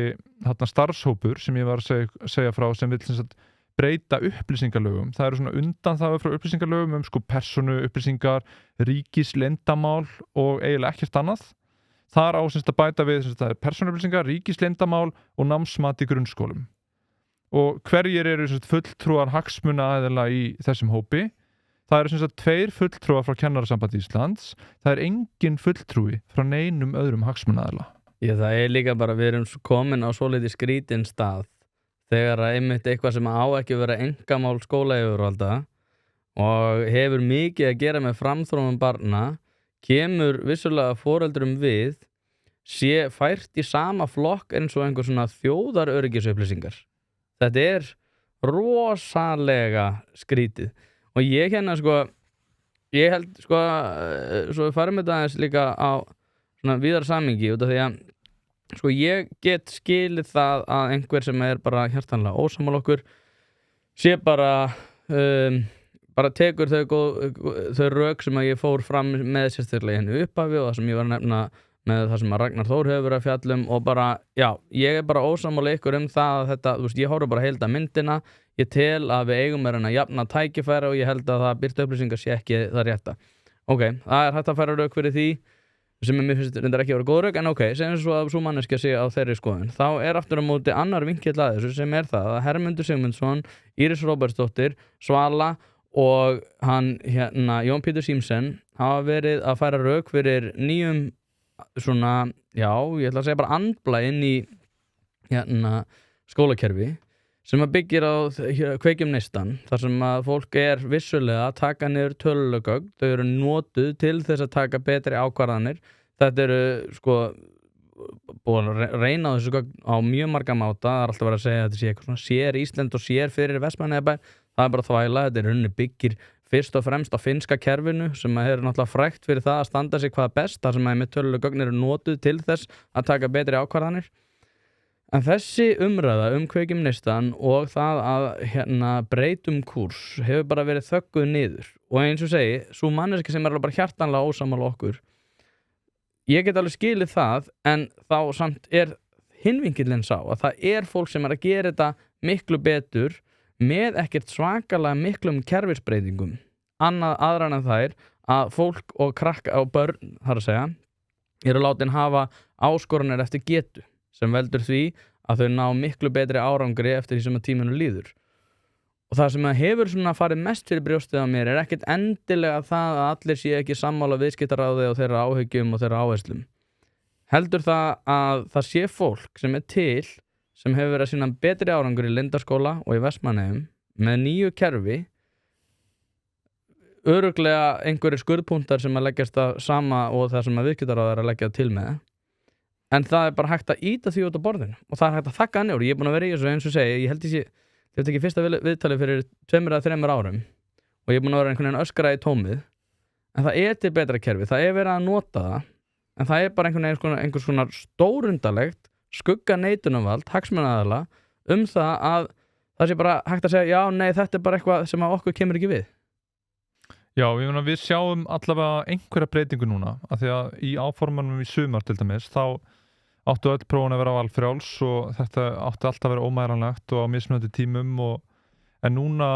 starfshópur sem ég var að segja frá sem vill, sem sagt, breyta upplýsingalögum. Það eru svona undanþágur frá upplýsingalögum persónu upplýsingar, ríkisleyndarmál og eiginlega ekkert annað. Þar á sem sagt að bæta við, sem sagt, það persónu upplýsingar, ríkisleyndarmál og námsmat í grunnskólum. Og hverjir eru sem sagt fulltrúar hagsmunaaðila í þessum hópi? Það eru sem sagt 2 fulltrúar frá Kennarasambandi Íslands. Það engin fulltrúi frá neinum öðrum hagsmunaaðila. Já, það líka bara, við erum komin á svolítið skrítinn stað þegar að einmitt eitthvað sem á ekki vera einkamál skólayfirvalda og hefur mikið að gera með framþróun barna, kemur vissulega foreldrum við, sé fært í sama flokk eins og einhver svona þjóðaröryggisupplýsingar. Þetta rosalega skrítið. Og ég ég held svo við farum þetta aðeins líka á svona víðara samhengi út af því að ég get skilið það að einhver sem bara hjartanlega ósammála okkur sé bara tekur þau rök sem að ég fór fram með sérstaklega henni upphafi og það sem ég var að nefna með það sem að Ragnar Þór hefur verið að fjalla og bara, já, ég bara ósammála ykkur það að þetta, ég horf bara heilda myndina, ég tel að við eigum að jafna tækifæri og ég held að það birta upplýsingar sé ekki það rétta. Ok, það hægt að færa rök fyrir því sem mér finnst reyndar ekki að vera góð rök, en ok, sem svo að svo manneskja sé á þeirri skoðun. Þá aftur á móti annar vinkill að þessu sem það að Hermundur Sigmundsson, Íris Róbertsdóttir, Svala og hann Jón Pétur Símsen hafa verið að færa rök fyrir nýjum svona, já, ég ætla að segja bara andblæ inn í skólakerfi sem að byggir á Kveikjum neistan, þar sem að fólk vissulega að taka niður tölugögn, þau eru notuð til þess að taka betri ákvarðanir. Þetta eru búið að reyna á þessu gögn á mjög marga máta, það alltaf verið að segja að þetta sé eitthvað svona sér Ísland og sér fyrir Vestmannaeyjabæ, það bara þvæla, þetta rauninni byggir fyrst og fremst á finnska kerfinu sem er náttúrulega frægt fyrir það að standa sig hvað best, þar sem með töluleg gögn eru notuð til þess að taka betri ákvarðanir. En þessi umræða kveikjum neystan og það að breytum kúrs hefur bara verið þögguð niður og eins og segi, svo manneskja sem alveg bara hjartanlega ósammála okkur, ég get alveg skilið það, en þá samt hinvinkillinn sá að það fólk sem að gera þetta miklu betur með ekkert svakalega miklum kerfisbreytingum, aðrar en þær að fólk og krakka og börn, þar að segja, eru látin hafa áskoranir eftir getu, sem veldur því að þau ná miklu betri árangri eftir því sem að tíminu líður. Og það sem hefur svona farið mest fyrir brjóstið á mér ekkert endilega það að allir sé ekki sammála viðskiptaráði og þeirra áhyggjum og þeirra áherslum. Heldur það að það sé fólk sem til, sem hefur verið að sýna betri árangur í Lindarskóla og í Vestmannaeyjum með nýju kerfi, örugglega einhverjir skurðpunktar sem að leggjast það sama og það sem að viðskiptaráði að leggja til með. En það bara hægt að ýta því út á borðinu og það hægt að þakka hann og ég búin að vera í þessu eins og segi, ég held þetta ekki fyrsta viðtalið fyrir 2 eða 3 árum og ég búin að vera einhvern veginn öskra í tómið, en það til betra kerfi, það verið að nota það, en það bara einhvers konar stórundalegt skugga neitunarvald, hagsmunaaðila það að það sé bara hægt að segja, já, nei, þetta bara eitthvað sem að okkur kemur ekki við. Já, við sjáum allavega einhverja breytingu núna, af því að í áformanum í sumar til dæmis, þá áttu öll prófin að vera valfrjáls og þetta átti alltaf að vera ómæranlegt og á mismunandi tímum en núna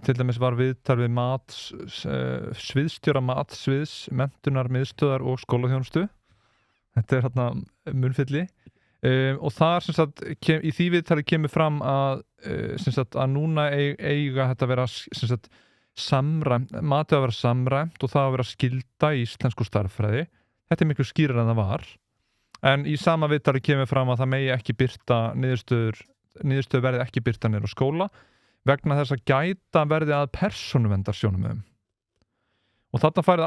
til dæmis var viðtal við sviðstjóra matsviðs, menntunar, miðstöðar og skólaþjónustu. Þetta þarna munnfylli og þar sem sagt, í því viðtali kemur fram að, sem sagt, að núna eiga þetta að vera sem sagt, samræmt, matið að vera samræmt og það að vera skylda í íslensku starffræði. Þetta miklu skýrar en það var. En í sama viðtali kemur fram að það megi ekki birta niðurstöður verði ekki birta niður á skóla vegna þess að gæta verði að persónuverndarsjónarmiðum. Og þarna fær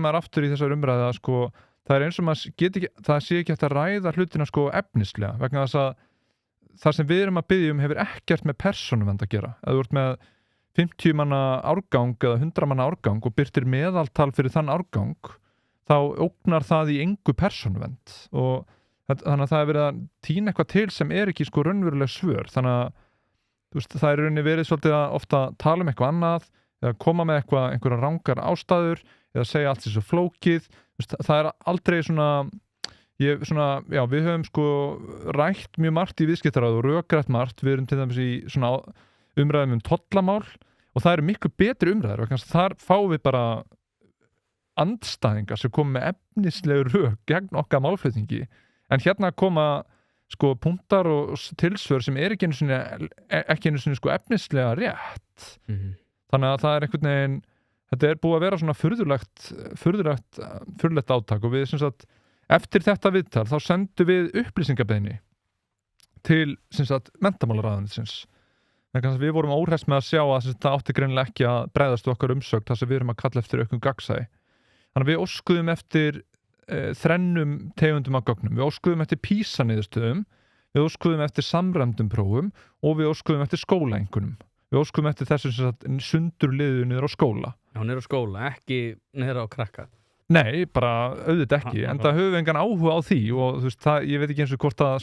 maður aftur í þessar umræðu að það eins og maður það sé ekki hægt að ræða hlutina efnislega vegna þess að það sem við erum að biðja hefur ekkert með persónuvernd að gera. Ef þú ert með 50 manna árgang eða 100 manna árgang og birtir meðaltal fyrir þann árgang, þá ógnar það í engu persónuvernd og þannig að það verið að tína eitthvað til sem ekki raunveruleg svör. Þannig að það rauninni verið svolítið að ofta tala eitthvað annað eða koma með einhverja rangar ástæður eða segja allt þessu flókið. Það aldrei við höfum rætt mjög margt í viðskiptaráði og rökrætt margt. Við erum til dæmis í umræðum tollamál og það eru miklu betri umræður vegna þar fáum við bara andstæðingar sem koma með efnislegur rök gegn okkar málflutningi, en hérna koma punktar og tilsvör sem ekki einu sinni efnislega rétt. Þannig að það einhvern veginn, þetta búið að vera svona furðulegt átak og við sem sagt, eftir þetta viðtal þá sendum við upplýsingabeiðni til sem sagt menntamálaráðuneytisins. Við vorum óhress með að sjá að það átti greinilega ekki að bregðast okkar umsögn þar sem við erum að kalla eftir auknum gagnsæi. Þannig að við óskuðum eftir þrennum tegundum af gögnum. Við óskuðum eftir PISA-niðurstöðum, við óskuðum eftir samræmdum prófum og við óskuðum eftir skólaeinkunnum. Við óskuðum eftir þessu sundurliðu niður á skóla. Já, niður á skóla, ekki niður á krakka. Nei, bara auðvitað ekki, en það höfum við engan áhuga á því og þú veist, ég veit ekki eins og hvort að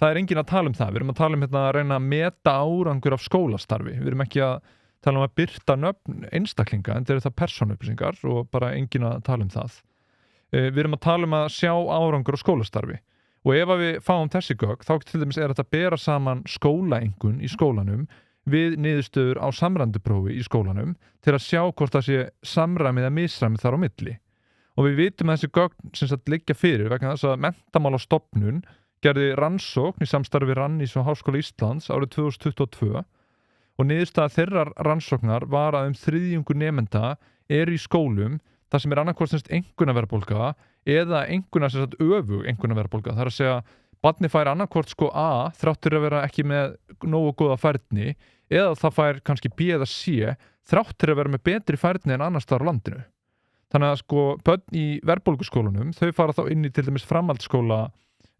það enginn að tala það. Við erum að tala að reyna að meta árangur af skólastarfi. Við erum ekki að tala að birta nöfn einstaklinga, en þetta eru það persónuupplýsingar og bara enginn að tala það. Við erum að tala að sjá árangur á skólastarfi og ef við fáum þessi gögn, þá til dæmis þetta að bera saman skólaeinkunn í skólanum við niðurstöður á samræmduprófi í skólanum til að sjá hvort það sé samræmið eða misræmið þar á milli. Og við vitum að þessi gögn sem sagt liggja fyrir vegna þess að Menntamálastofnun gerði rannsókn í samstarfi við Rannís og Háskóla Íslands árið 2022 og niðurstaða þeirrar rannsóknar var að 1/3 nemenda í skólum þar sem annarkvort einkunnaverðbólga eða öfug einkunnaverðbólga. Það að segja, barni fær annarkvort A þráttur að vera ekki með nógu góða færni eða það fær kannski B eða C þráttur að vera með betri færni en annars staðar á landinu. þannig að sko börn í verðbólguskólunum þau fara þá inn í til dæmis framhaldsskóla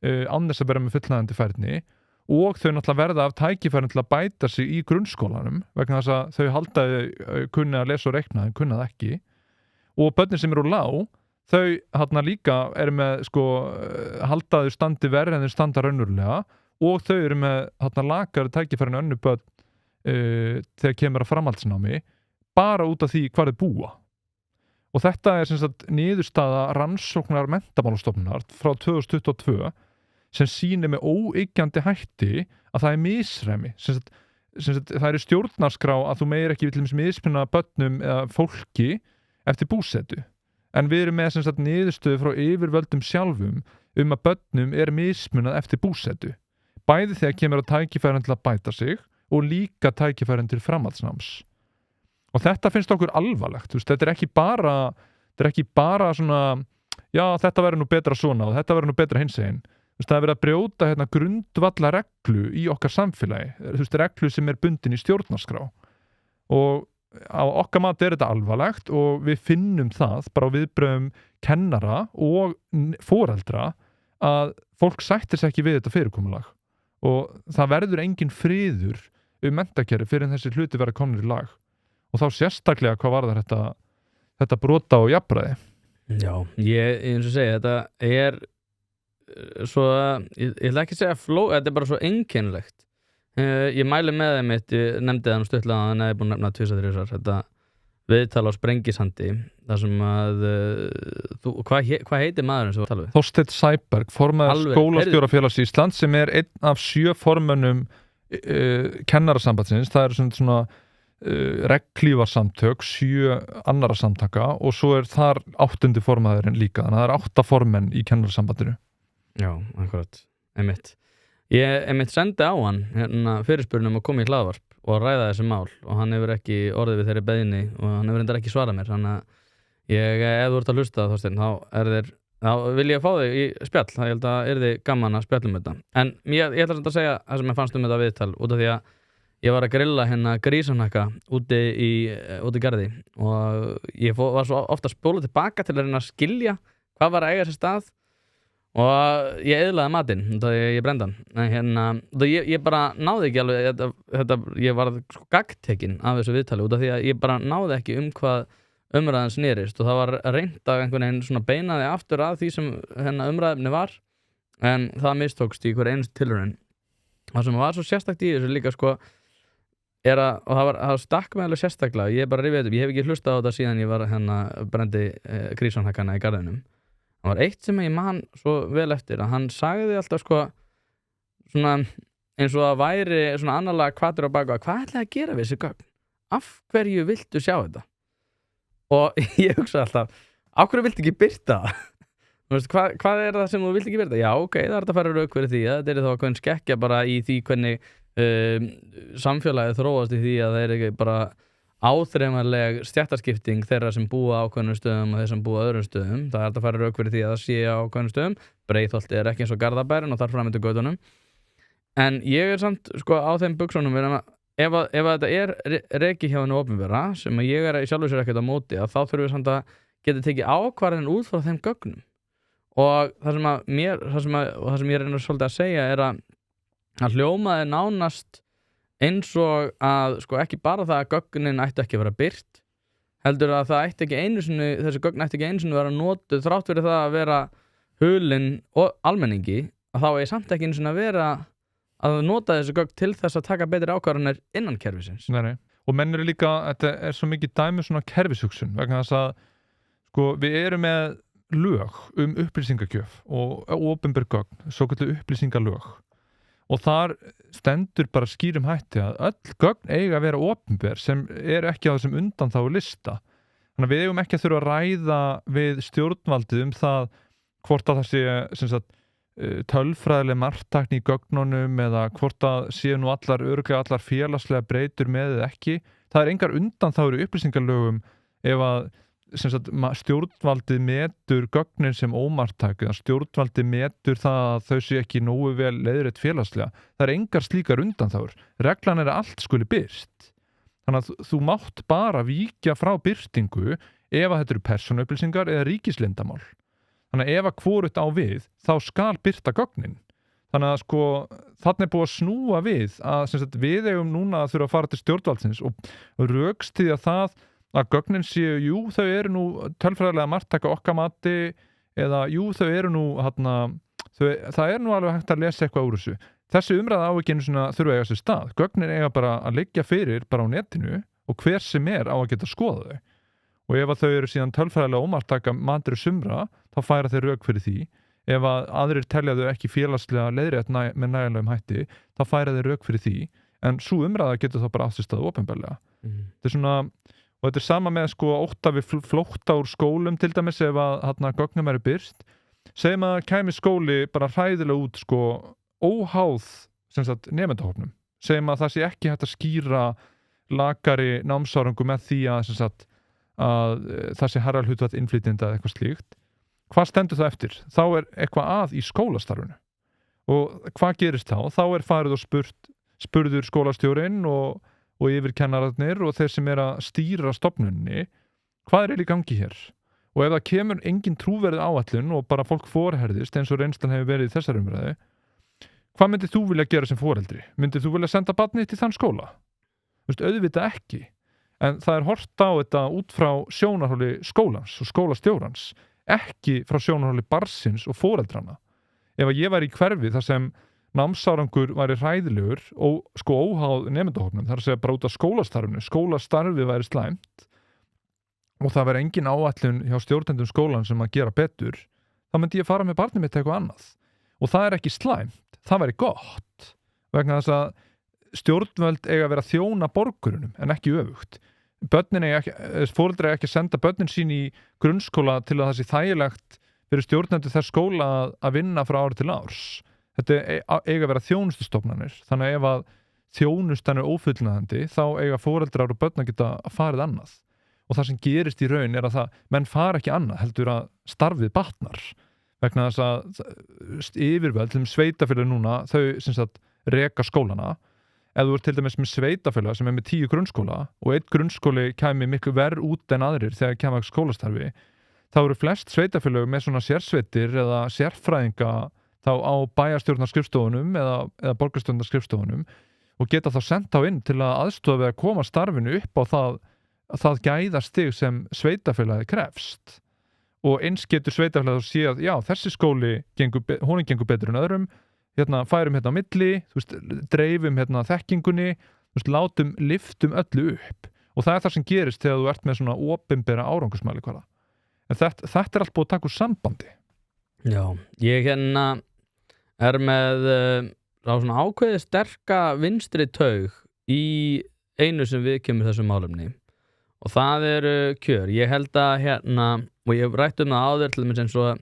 án þess að vera með fullnægjandi færni og þau náttúrulega verða af tækifærin til að bæta sig í grunnskólanum vegna þess að þau halda kunni að lesa og reikna en kunna það ekki og börnin sem eru lág þau hérna líka eru með sko halda þau standi verri en þau standa raunverulega og þau eru með hérna lakari tækifærin önnur börn þegar kemur að framhaldsnámi bara út af því hvar þau búa og þetta er sem sagt niðurstaða rannsóknar Menntamálastofnunar frá 2022 sem sýnir með óyggjandi hætti að það er misræmi sem sagt, það er í stjórnarskrá að þú meir ekki til dæmis mismunna börnum eða fólki eftir búsetu en við erum með sem sagt niðurstöðu frá yfirvöldum sjálfum að börnum er mismunnað eftir búsetu bæði þegar kemur að tækifærin til að bæta sig og líka tækifærin til framhaldsnáms og þetta finnst okkur alvarlegt þetta er ekki bara svona já þetta verður nú betra svona og þetta verður nú betra hinsegin það er verið að brjóta hérna grundvalla reglu í okkar samfélagi reglu sem er bundin í stjórnarskrá og á okkar mati er þetta alvarlegt og við finnum það bara á viðbrögðum kennara og foreldra að fólk sættir sig ekki við þetta fyrirkomulag og það verður engin friður menntakerfi fyrir en þessi hluti verða komnir í lag og þá sérstaklega hvað varðar þetta brota og jafnræði. Já, eins og segja, þetta er svo, ég ætla ekki að segja þetta er bara svo einkennilegt ég mæli með þeim ég nefndi það stuttlega en ég er búin að nefna 2-3 þetta viðtal á Sprengisandi þar sem að hvað heitir maðurinn sem þú tala við? Þorsteinn Sæberg, formaður skólastjórafélags Íslands sem er einn af 7 formönnum kennarasambandsins, það eru svona regnhlífarsamtök 7 annara samtaka og svo er þar 8. formaðurinn líka þannig að það er 8 formenn í kennarasambandinu. Já, akkurat, einmitt. Ég sendi á hann fyrirspurnum að koma í hlaðvarp og að ræða þessi mál og hann hefur ekki orðið við þeirri beiðni og hann hefur reyndar ekki svarað mér þannig að ef þú ert að hlusta Þorsteinn þá vil ég fá þig í spjall það held að yrði gaman að spjalla þetta en ég ætla að segja það sem ég fannst þetta viðtal út af því að ég var að grilla hérna grísanhakka úti í garði og ég var svo ofta að spóla tilbaka til að reyna að skilja hvað var að eiga sér stað og ég eyðlaði matinn þegar ég brenda hann en ég bara náði ekki alveg ég var sko gagntekinn af þessu viðtali út af því að ég bara náði ekki hvað umræðan snerist og það var reynt að einhvern veginn svona beinaði aftur að því sem umræðefni var en það mistókst í hver einst tilraun það sem var svo sérstakt í þessu líka sko og það stakk mig alveg sérstaklega ég bara rifið ég hef ekki hlustað á þetta síðan ég var brendi krísanhakkana í garðinum það var eitt sem ég man svo vel eftir að hann sagði alltaf sko svona eins og það væri svona annarlega hvatur á baka hvað ætlaði að gera við þessi gögn af hverju viltu sjá þetta og ég hugsa alltaf af hverju viltu ekki birta hvað er það sem þú vilt ekki birta já ok, það er þetta að fara rauk fyrir því þetta er þá hvernig skekkja bara í því hvernig samfélagið þróast í því að það er ekki bara áþreifanleg stéttaskipting þeirra sem búa á ákveðnum stöðum og þeir sem búa á öðrum stöðum það er þetta að fara rauk fyrir því að það sé á ákveðnum stöðum Breiðholti er ekki eins og Garðabærin og þar fram eftir götunum en ég er samt sko á þeim buxunum ef þetta er rekið hjá henni opinbera sem ég er í sjálfu sér ekkert á móti að þá þurfum við samt að geta tekið ákvarðin út frá þeim gögnum og það sem ég reynir svolítið að segja er að hljómaði nánast eins og að sko ekki bara það að gögnin ætti ekki að vera birt heldur að það ætti ekki einu sinni þessi gögn ætti ekki einu sinni að vera notuð þrátt fyrir það að vera hulin og almenningi að þá er samt ekki einu sinni að vera að nota þessi gögn til þess að taka betri ákvarðanir innan kerfisins. Nei. Og menn eru líka, þetta er svo mikið dæmi svona kerfishugsun vegna þess að sko við erum með lög upplýsingagjöf og opinber gögn, svo kallu upplýsingalög og þar stendur bara skýrum hætti að öll gögn eiga að vera opinber sem er ekki á þessum undanþágu lista. Þannig að við eigum ekki að þurfa að ræða við stjórnvaldið það hvort að það sé sem sagt, tölfræðileg marktækni í gögnunum eða hvort að séu nú örugglega allar félagslega breytur með eða ekki. Það er engar undanþágur í upplýsingalögum ef að sem sagt, stjórnvaldið metur gögnin sem ómarktæk eða stjórnvaldið metur það að þau sé ekki nógu vel leiðrétt félagslega. Það er engar slíkar undanþágur. Reglan er að allt skuli birt. Þannig að þú mátt bara víkja frá birtingu ef að þetta eru persónuupplýsingar eða ríkisleyndarmál. Þannig að ef að hvorugt á við, þá skal birta gögnin. Þannig að sko, þarna búið að snúa við að sem sagt, við eigum núna að þurfa að fara til stjórnvaldsins og rökstyðja það að gögnin séu, jú, þau eru nú tölfræðilega marktaka okkar mati eða jú, þau eru nú það er nú alveg hægt að lesa eitthvað úr þessu. Þessi umræða á ekki einu svona þurfa að eiga sér stað. Gögnin eiga bara að liggja fyrir bara á netinu og hver sem á að geta skoða þau. Og ef að þau eru síðan tölfræðilega ómarktaka matri sumra, þá færa þeir rök fyrir því. Ef að aðrir telja þau ekki félagslega leiðrétt með nægilegum hætti, þá færa þeir rök fyrir því. En svo umræða getur þá bara átt sér stað opinberlega. Þetta er svona, og þetta er sama með sko ótta við flótta úr skólum til dæmis ef að gögnum eru birt. Segjum að kæmi skóli bara hræðilega út sko óháð sem sagt nemendahópnum. Segjum að það sé ekki hægt að skýra lakari námsárangur með því að sem sagt að það sé haralhlutfall innflytjenda eða eitthvað slíkt. Hvað stendur það eftir? Þá er eitthvað að í skólastarfinu. Og hvað gerist þá? Þá er farið og spurður skólastjórinn og yfirkennararnir og þeir sem að stýra stofnunni, hvað er í gangi hér? Og ef það kemur engin trúverið áætlun og bara fólk forherðist eins og reynslan hefur verið í þessari umræðu, hvað myndir þú vilja gera sem foreldri? Myndir þú vilja senda barnið til þann skóla? Auðvitað ekki. En það er horft á þetta út frá sjónarhóli skólans og skólastjórans, ekki frá sjónarhóli barnsins og foreldrana. Ef að ég væri í hverfi þar sem námsárangur væri hræðilegur og sko óháð nemendahópnum, þar að segja bara út af skólastarfið væri slæmt og það væri engin áætlun hjá stjórnendum skólan sem að gera betur, þá myndi ég fara með barnið mitt eitthvað annað. Og það er ekki slæmt, það væri gott, vegna þess að stjórnvöld eiga að vera að þjóna borgurunum en ekki öfugt. Foreldrar eiga ekki að senda börnin sín í grunnskóla til að það sé þægilegt fyrir stjórnendur þess skóla að vinna frá ári til árs. Þetta eiga að vera þjónustustofnanir, þannig að ef að þjónustan er ófullnægjandi þá eiga foreldrar og börn að geta farið annað. Og það sem gerist í raun er að menn fara ekki annað, heldur að starfið batnar, vegna þess að yfirvöld, til sveitafélag núna, þau sem sagt reka skólana. Ef þú ert til dæmis með sveitafélag sem er með 10 grunnskóla og einn grunnskóli kæmi miklu verr út en aðrir þegar kemur skólastarfi, þá eru flest sveitafélag með svona sérsveitir eða sérfræðinga þá á bæjarstjórnarskrifstofunum eða borgarstjórnarskrifstofunum og geta þá sent á inn til að aðstofa við að koma starfinu upp á það gæðastig sem sveitafélagi krefst. Og eins getur sveitafélagi að sé að já, þessi skóli honum gengur betur en öðrum, færum á milli, dreifum þekkingunni, liftum öllu upp. Og það er það sem gerist þegar þú ert með svona opinbera árangursmælikvarða. En þetta er allt búið að taka úr sambandi. Já, ég er með á svona ákveði sterka vinstri taug í einu sem við kemur þessu málefni. Og það eru kjör. Ég held að og ég hef rætt það áður til dæmis eins og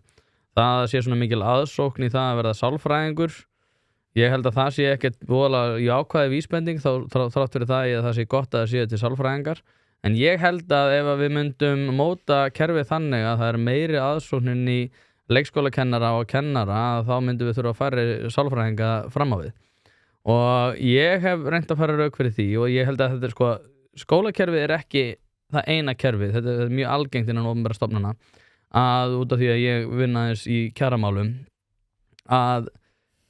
það sé svona mikil aðsókn í það að verða sálfræðingur. Ég held að það sé ekkert voðalega jákvæð vísbending þrátt fyrir það sé gott að það sé til sálfræðingar. En ég held að ef við myndum móta kerfið þannig að það er meiri aðsóknin í leikskólakennara og kennara, þá myndum við þurfa að færa sálfræðinga fram á við. Og ég hef reynt að færa rauk fyrir því og ég held að þetta sko, skólakerfið er ekki það eina kerfið, þetta er mjög algengt innan opinberra stofnana að út af því að ég vinna þess í kjaramálum að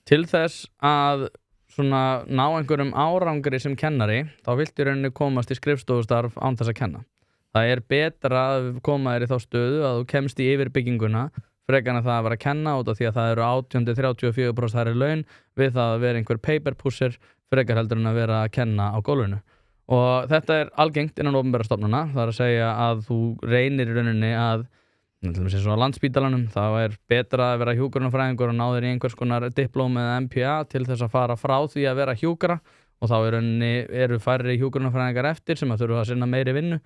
til þess að svona ná einhverjum árangri sem kennari þá viltu í rauninni komast í skrifstofustarf án þess að kenna. Það er betra að koma þér í þá stöðu að þú kemst í yfirbygginguna frekar en það að vera að kenna út af því að það eru 18-34% hærri laun við það að vera einhver paperpusher frekar heldur en að vera að kenna á gólfinu. Og þetta er algengt innan opinberra stofnana, það er að segja að þú reynir í rauninni að til dæmis eins og á Landspítalanum, þá er betra að vera hjúkrunarfræðingur og ná þér í einhvers konar diplóm eða MPA til þess að fara frá því að vera hjúkra og þá í rauninni eru færri hjúkrunarfræðingar eftir sem að þurfa að sinna meiri vinnu.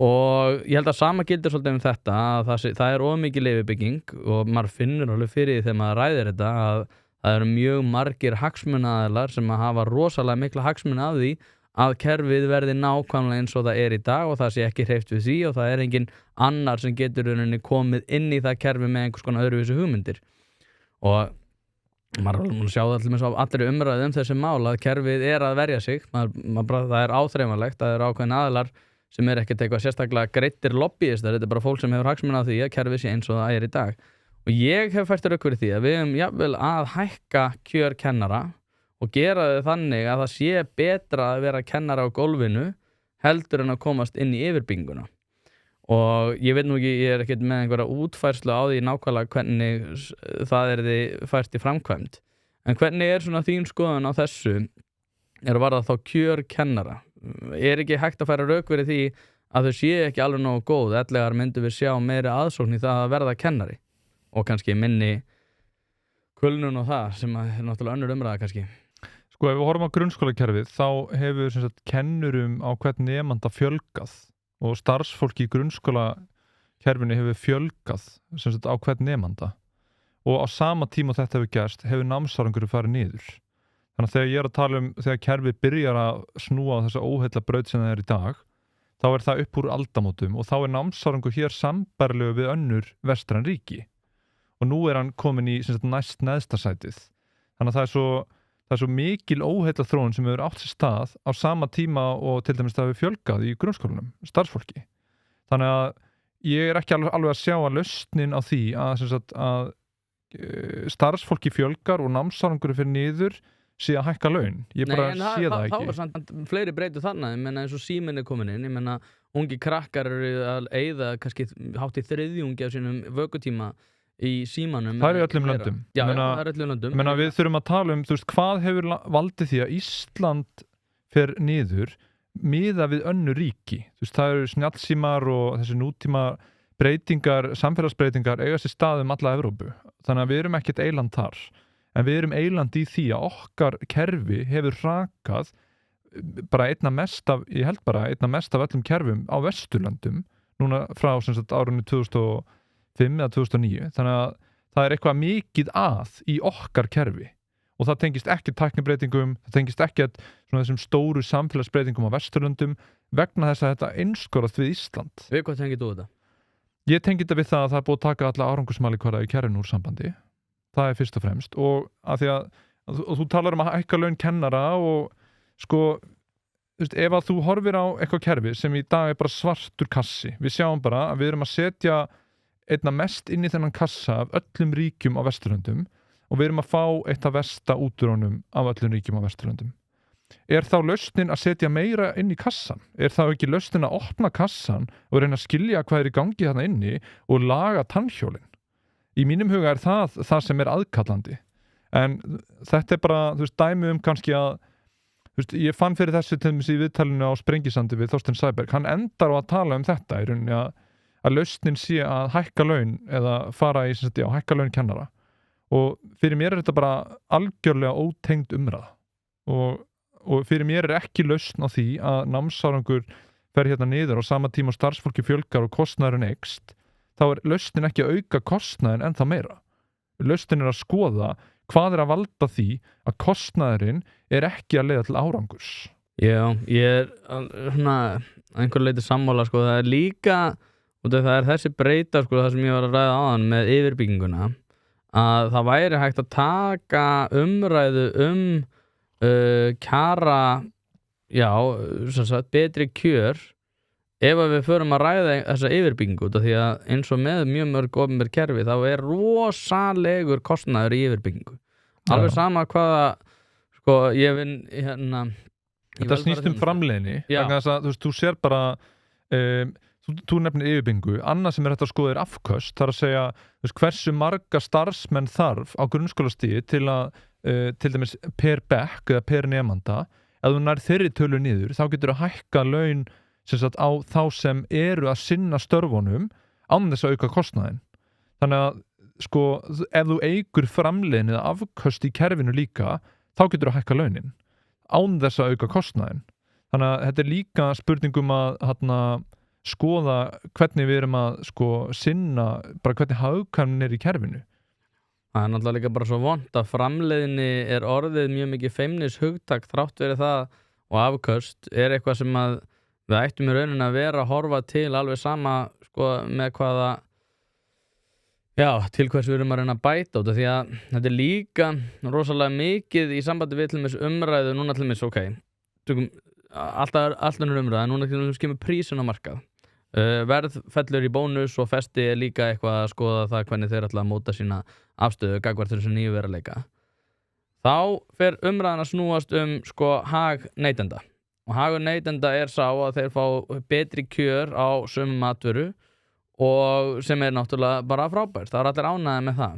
Og ég held að sama gildir svolítið um þetta að það er ómikil yfirbygging og maður finnur alveg fyrir því þegar maður ræðir þetta að það eru mjög margir hagsmunaaðilar sem að hafa rosalega mikla hagsmuni af því að kerfið verði nákvæmlega eins og það er í dag og það sé ekki hreyft við því og það er engin annar sem getur komið inn í það kerfi með einhvers konar öðruvísi hugmyndir. Og maður er alveg að sjá það allir með svo allri umræðu þessi mál að kerfið er að verja sig, það er áþreifanlegt, það eru ákveðin aðilar sem ekkert eitthvað sérstaklega greittir lobbyistar, þetta bara fólk sem hefur hagsmuna á því að kerfið sé eins og það í dag. Og ég hef fært rök fyrir því að við höfum jafnvel að hækka kjör kennara og gera þau þannig að það sé betra að vera kennara á gólfinu heldur en að komast inn í yfirbygginguna. Og ég veit nú ekki, ég ekkert með einhverja útfærslu á því nákvæmlega hvernig það því fært í framkvæmd. En hvernig svona þín skoðun á þessu varðað þá kjör kennara? Ekki hægt að færa rök fyrir því að þau séu ekki alveg nógu góð, ellegar myndum við sjá meiri aðsókn í það að verða kennari og kannski minni kulnun og það sem náttúrulega önnur umræða kannski. Sko ef við horfum á grunnskólakerfið þá hefur sem sagt kennurum á hvern nemanda fjölgað og starfsfólki í grunnskólakerfinu hefur fjölgað sem sagt á hvern nemanda og á sama tíma þetta hefur gerst hefur námsárangur farið niður. Þannig að þegar ég að tala þegar kerfið byrjar að snúa á þessa óheilla braut sem það í dag, þá það upp úr aldamótum og þá námsárangur hér sambærilegu við önnur vestræn ríki. Og nú hann komin í sem sagt, næst neðsta sætið. Þannig að það svo mikil óheilla þróun sem hefur átt sér stað á sama tíma og til dæmis það hefur fjölgað í grunnskólanum, starfsfólki. Þannig að ég ekki alveg að sjá að lausnin á því að, sem sagt, að starfsfólki fjölgar og námsárangur fyrir niður sé að hækka laun. Ég bara sé það ekki. Þá var samt fleiri breytur þannig, ég menna eins og síminn komin inn, ég menna ungi krakkar að eyða kannski hátt í þriðjungi af sínum vökutíma í símanum. Það í öllum löndum. Já, það öllum löndum. Menna við þurfum að tala þú veist, hvað hefur valdið því að Ísland fer niður miða við önnur ríki. Þú veist, það snjallsímar og þessi nútíma breytingar, samfélagsbreytingar eiga sér stað alla Evrópu. Þannig að við erum ekkert eyland þar. En við erum eyland í því að okkar kerfi hefur hrakað bara einna mest af öllum kerfum á Vesturlöndum núna frá sem sagt árinu 2005 eða 2009. Þannig að það eitthvað mikið að í okkar kerfi og það tengist ekki tæknibreytingum, það tengist ekki svona þessum stóru samfélagsbreytingum á Vesturlöndum vegna þess að þetta einskorðast við Ísland. Við hvað tengið þú þetta? Ég tengi þetta við það að það búið að taka alla árangursmælikvarða í kerfinu úr sambandi. Það fyrst og fremst og að því að þú talar að hækka laun kennara og sko ef að þú horfir á eitthvað kerfi sem í dag bara svartur kassi, við sjáum bara að við erum að setja einna mest inn í þennan kassa af öllum ríkjum á Vesturlöndum og við erum að fá eitt af versta útrónum af öllum ríkjum á Vesturlöndum. Þá lausnin að setja meira inn í kassan? Þá ekki lausnin að opna kassan og reyna að skilja hvað í gangi þarna inni og laga tannhjólin? Í mínum huga það sem aðkallandi. En þetta bara, þú veist, dæmi kannski að, þú veist, ég fann fyrir þessu til dæmis í viðtalinu á Sprengisandi við Þorstein Sæberg. Hann endar á að tala þetta í rauninni að lausnin sé að hækka laun eða fara í, hækka laun kennara. Og fyrir mér þetta bara algjörlega ótengd umræða. Og fyrir mér ekki lausn á því að námsárangur fer hérna niður á sama tíma og starfsfólki fjölgar og kostnaðurinn eykst. Þá lausnin ekki að auka kostnaðin ennþá meira. Lausnin að skoða hvað að valda því að kostnaðurinn ekki að leiða til árangurs. Já, ég svona einhver leiti sammála, sko, það líka og það þessi breyta, sko, það sem ég var að ræða áðan með yfirbygginguna að það væri hægt að taka umræðu kjara sem sagt, betri kjör ef við förum að ræða þessa yfirbyggingu út af því að eins og með mjög mörg opinber kerfi þá rosalegur kostnaður í yfirbyggingu. Alveg sama hvaða, sko, ég vinn Þetta snýst framleiðni vegna þess að þú sér bara þú nefnir yfirbyggingu, annað sem þetta að skoða afköst, þar að segja hversu marga starfsmenn þarf á grunnskólastigi til að til dæmis per bekk eða per nemanda, ef þú nær þeirri tölu niður þá getur að hækka laun sem sagt á þá sem að sinna störfunum án þess að auka kostnaðinn. Þannig að sko, ef þú eykur framleiðni eða afköst í kerfinu líka, þá getur að hækka launin án þess að auka kostnaðinn. Þannig að þetta líka spurningum að skoða hvernig við erum að sinna, bara hvernig hagkvæmnin í kerfinu. Það náttúrulega líka bara svo vont að framleiðni orðið mjög mikið feimnis hugtak þrátt verið það og afköst eitthvað sem að við ættum í rauninni að vera að horfa til alveg sama, sko, með hvaða til hvers við erum að reyna að bæta út af því að þetta líka rosalega mikið í sambandi við til dæmis umræðu núna til dæmis, tökum alltaf umræða, núna kemur prísun á markað. Verð fellur í bónus og festi líka eitthvað að skoða það hvernig þeir ætla að móta sína afstöðu gagnvart þessu nýju veruleika. Þá fer umræðan að snúast sko hag neytenda. Og hagur neytenda sá að þeir fá betri kjör á sömu matvöru og sem náttúrulega bara frábært. Það allir ánægðir með það.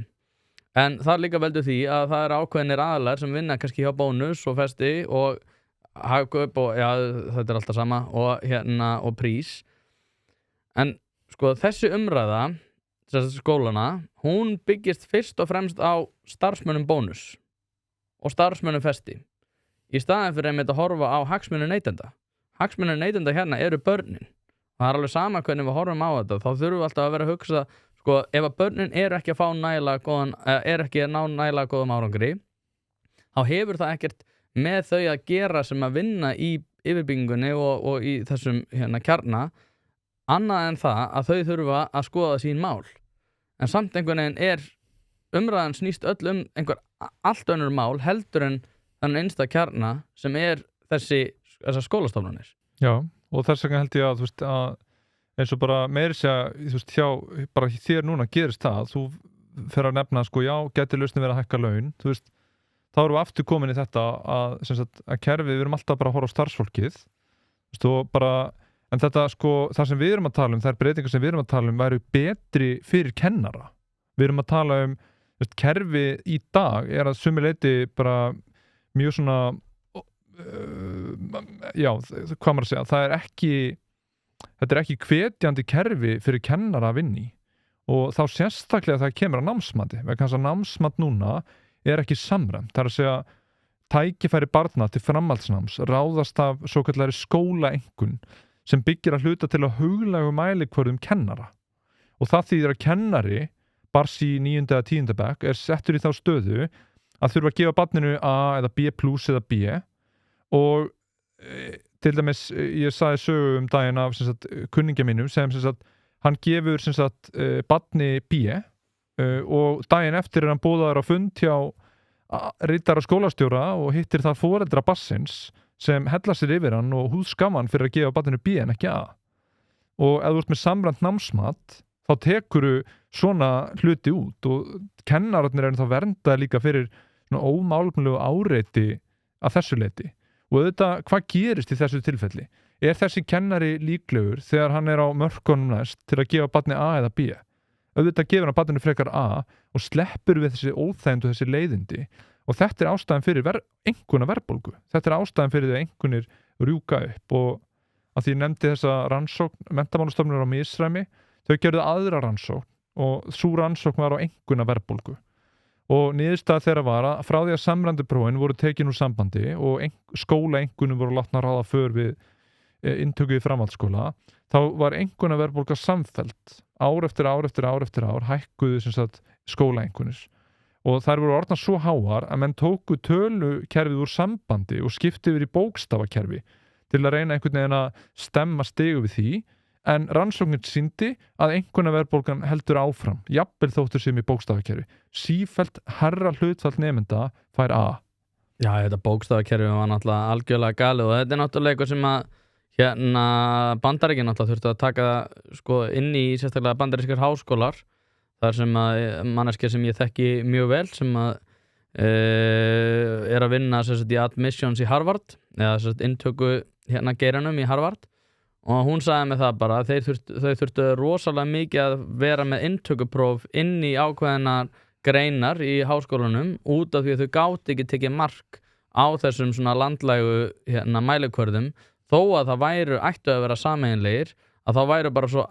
En það líka veldur því að það ákveðnir aðilar sem vinna kannski hjá bónus og festi og hagkaup og þetta alltaf sama og prís. En sko þessi umræða skólana, hún byggist fyrst og fremst á starfsmönnum bónus og starfsmönnum festi. Í staðinn fyrir að horfa á hagsmuni neytenda. Hagsmunir neytenda eru börnin. Það alveg sama hvernig við horfum á þetta. Þá þurfum við alltaf að vera að hugsa, sko, ef að börnin ekki að fá ekki að ná nægilega góðum árangri, þá hefur það ekkert með þau að gera sem að vinna í yfirbyggingunni og í þessum kjarna, annað en það að þau þurfa að skoða sín mál. En samt einhvern veginn umræðan snýst öll einhver allt önnur mál heldur en þannig einsta kjarna sem þessar skólastofnanir. Já, og þess vegna held ég að, þú veist, að eins og bara meiri segja, þú veist, bara þér núna gerist það, þú fer að nefna, sko, já, geti lausnin verið að hækka laun, þú veist, þá erum við aftur komin í þetta að kerfið, við erum alltaf bara að horfa á starfsfólkið, þú veist, og bara, en þetta, sko, það sem við erum að tala þær breytingar sem við erum að tala væru betri fyrir kennara. Við erum að tala þú veist, kerfið í dag að sumu leyti bara mjög svona hvað maður að segja, þetta ekki hvetjandi kerfi fyrir kennara að vinna í og þá sérstaklega það kemur að námsmati vegna þess að námsmat núna ekki samræmt, það að segja tækifæri barna til framhaldsnáms ráðast af svokallari skólaengun sem byggir að hluta til að huglægu mælikvörðum kennara og það þýðir að kennari bars í 9. eða 10. bekk settur í þá stöðu að þurfa að gefa barninu A eða B+ eða B og til dæmis ég sagði sögu daginn af kunningja mínum sem hann gefur barni B og daginn eftir hann boðaður á fund hjá ritara skólastjóra og hittir það foreldra barnsins sem hella sér yfir hann og húðskam hann fyrir að gefa barninu B en ekki A og ef þú ert með samræmt námsmat þá tekuru svona hluti út og kennararnir þá vernda líka fyrir ómálefnilegu áreiti að þessu leyti og auðvitað, hvað gerist í þessu tilfelli? Þessi kennari líklegur þegar hann á mörkunum næst til að gefa barni A eða B? Auðvitað gefur hann barninu frekar A og sleppur við þessi óþægindi og þessi leiðindi og þetta ástæðan fyrir einhverja verðbólgu. Þetta ástæðan fyrir því að einhvernir rjúka upp og að því ég nefndi þessa rannsókn Menntamálastofnunar á misræmi, þau gerðu aðra rannsókn og sú rannsókn var á einhverja verðbólgu. Og niðurstaða þeirra var að frá því að samrænduprófin voru tekin úr sambandi og skólaengunum voru látnar ráða för við inntöku í framhaldsskóla, þá var einkunnaverðbólga samfellt ár eftir ár hækkuðu skólaengunir og þær voru orðnar svo háar að menn tóku tölukerfið úr sambandi og skipti yfir í bókstafakerfi til að reyna einhvern veginn að stemma stigu við því en rannsóknin sýndi að einkunnaverðbólgan heldur áfram, jafnvel þóttur sem í bókstafakerfi. Sífellt herra hlutfall nemenda fær A. Já, þetta bókstafakerfi var náttúrulega algjörlega galið og þetta náttúrulega eitthvað sem að Bandaríkin náttúrulega þurftu að taka sko inn í sérstaklega bandarískir háskólar þar sem að manneskja sem ég þekki mjög vel sem að að vinna í admissions í Harvard eða inntöku geiranum í Harvard og hún sagði með það bara að þau þurftu rosalega mikið að vera með inntökupróf inn í ákveðnar greinar í háskólanum út af því að þau gátu ekki tekið mark á þessum svona landlægu mælikvörðum þó að það ættu að vera sameiginlegir að þá væru bara svo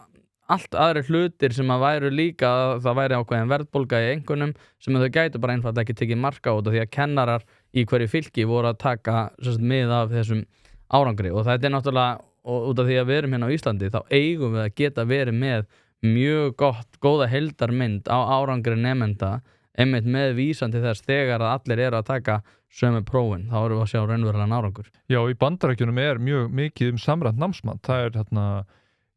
allt aðri hlutir sem að væru líka að það væri ákveðin verðbólga í einhvernum sem þau gætu bara einfalda ekki tekið mark á út af því að kennarar í hverju fylki voru að taka mið af þessum árangri og þetta náttúrulega og út af því að við erum hérna á Íslandi þá eigum við að geta verið með mjög góða heildarmynd á árangri nemenda einmitt með vísan til þess þegar að allir eru að taka sömu prófin, þá erum við að sjá raunverulegan árangur. Já, í Bandaríkjunum mjög mikið samræmt námsmat, það þarna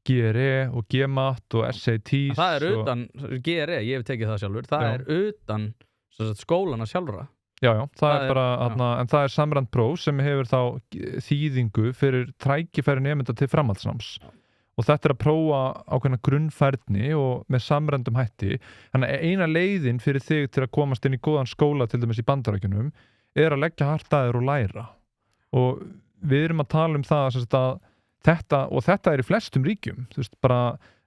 GRE og GMAT og SATs. Það utan GRE, ég hef tekið það sjálfur, það utan skólana sjálfra. Já, það Það er bara, en það er samræmt próf sem hefur þá þýðingu fyrir tækifæri nemenda til framhaldsnáms. Og þetta er að prófa ákveðna grunnfærni og með samræmdum hætti. Þannig að eina leiðin fyrir þig til að komast inn í góðan skóla, til dæmis í Bandaríkjunum, er að leggja hart að þér og læra. Og við erum að tala um það að þetta er í flestum ríkjum. Þú veist, bara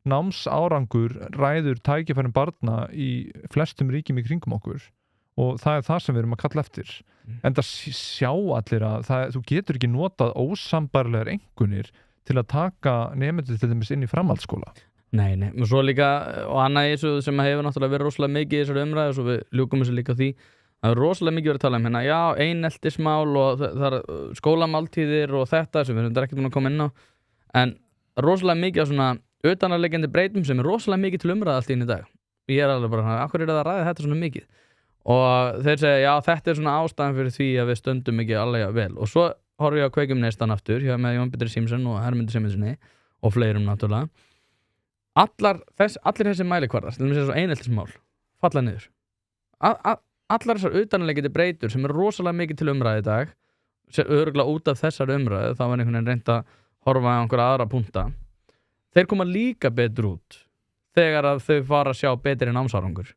námsárangur ræður tækifærin barna í flestum ríkjum í kringum okkur. Og það er það sem við erum að kalla eftir. En það sjá allir að þú getur ekki notað ósambarlegar einkunnir til að taka nemendur til dæmis inn í framhaldsskóla. Nei, og svo líka, og annað í þessu sem hefur náttúrulega verið rosalega mikið í þessari umræðu, svo við ljúkum þessu líka því, það er rosalega mikið verið að tala um hérna, já, eineltismál og það er skólamáltíðir og þetta sem við erum ekki búin að koma inn á, en rosalega mikið af svona utanarliggjandi breytum sem er rosalega mikið til umræðu allt inn í dag. Ég er alveg bara, af hverju er það að ræða þetta svona mikið? Og þeir segja, já, þetta er svona ástæðan fyrir því að við stöndum ekki alveg vel. Og svo horfum ég á Kveikjum neistan aftur hjá með Jón Pétri Símsen og Hermundi Simonsinni og fleirum náttúrulega. Allir þessi mælikvarðar, til dæmis eins og eineltismál, falla niður. Allar þessar utanarliggjandi breytur sem er rosalega mikið til umræðu í dag, örugglega út af þessar umræðu, þá var einhvern veginn reynt að horfa á einhverja aðra punkta. Þeir koma líka betur út þegar að þau fara að sjá betri námsárangur.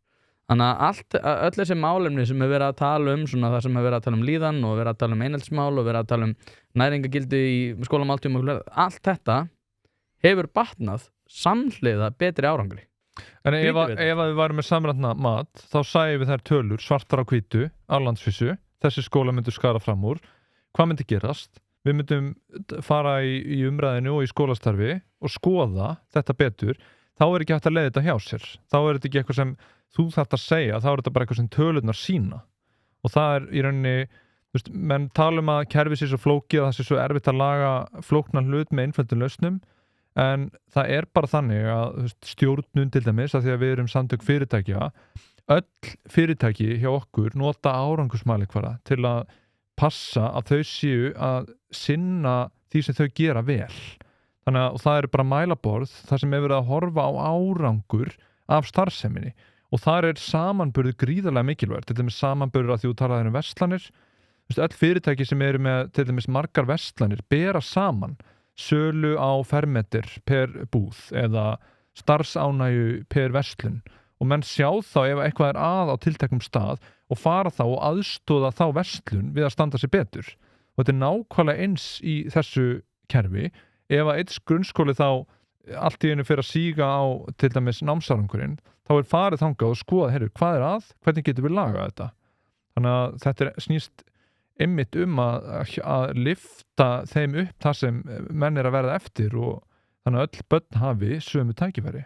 Þannig að öll þessi málefni sem er verið að tala um, svona það sem er verið að tala um líðan og verið að tala um eineltismál og verið að tala um næringagildi í skólamáltíðum og allt þetta hefur batnað samhliða betri árangri. En ef við varum með samræntna mat, þá sæjum við þær tölur svartar á hvítu á landsvísu, þessi skóla myndur skara fram úr. Hvað myndi gerast? Við myndum fara í umræðinu og í skólastarfi og skoða þetta betur. Þá er ekki hægt að leiða þetta hjá sér. Þá er þetta ekki eitthvað sem þú þarft að segja, þá er þetta bara eitthvað sem tölurnar sína. Og það er í rauninni, þú veist, menn tala um að kerfið sé svo flókið, að það sé svo erfitt að laga flóknan hlut með einföldum lausnum, en það er bara þannig að stjórnun til dæmis, að því að við erum samtök fyrirtækja, öll fyrirtæki hjá okkur nota árangursmælikvarða til að passa að þau séu að sinna því sem þau gera vel. Þannig að það er bara mælaborð, það sem er verið að horfa á árangur af starfseminni. Og þar er samanburður gríðarlega mikilvægt, til dæmis samanburður að því þú talaðir um verslanir. Öll fyrirtæki sem eru með til dæmis margar verslanir bera saman sölu á fermetir per búð eða starfsánægju per verslun. Og menn sjá þá ef eitthvað er á tilteknum stað og fara þá og aðstoða þá verslun við að standa sig betur. Og þetta er nákvæmlega eins í þessu kerfi. Ef að eitt grunnskóli þá allt í einu fyrir að síga á til dæmis námsárangurinn, þá er farið þangað og skoða, hvað er að? Hvernig getum við lagað þetta? Þannig að þetta snýst einmitt að lyfta þeim upp það sem menn er að verða eftir og þannig að öll börn hafi sömu tækifæri.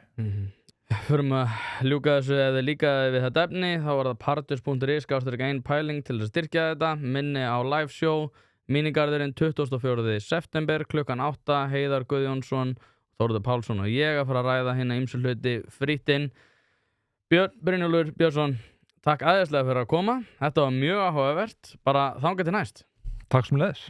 Förum að ljúka þessu eða líka við þetta efni, þá var það partus.is/1 pæling til að styrkja þetta, minni á live show, Mínigarðurinn 24. september klukkan 8, Heiðar Guðjónsson, Þórður Pálsson og ég að fara að ræða hérna ýmsu hluti frítt inn. Brynjólfur Björnsson, takk æðislega fyrir að koma. Þetta var mjög áhugavert. Bara þangað til næst. Takk sem leiðis.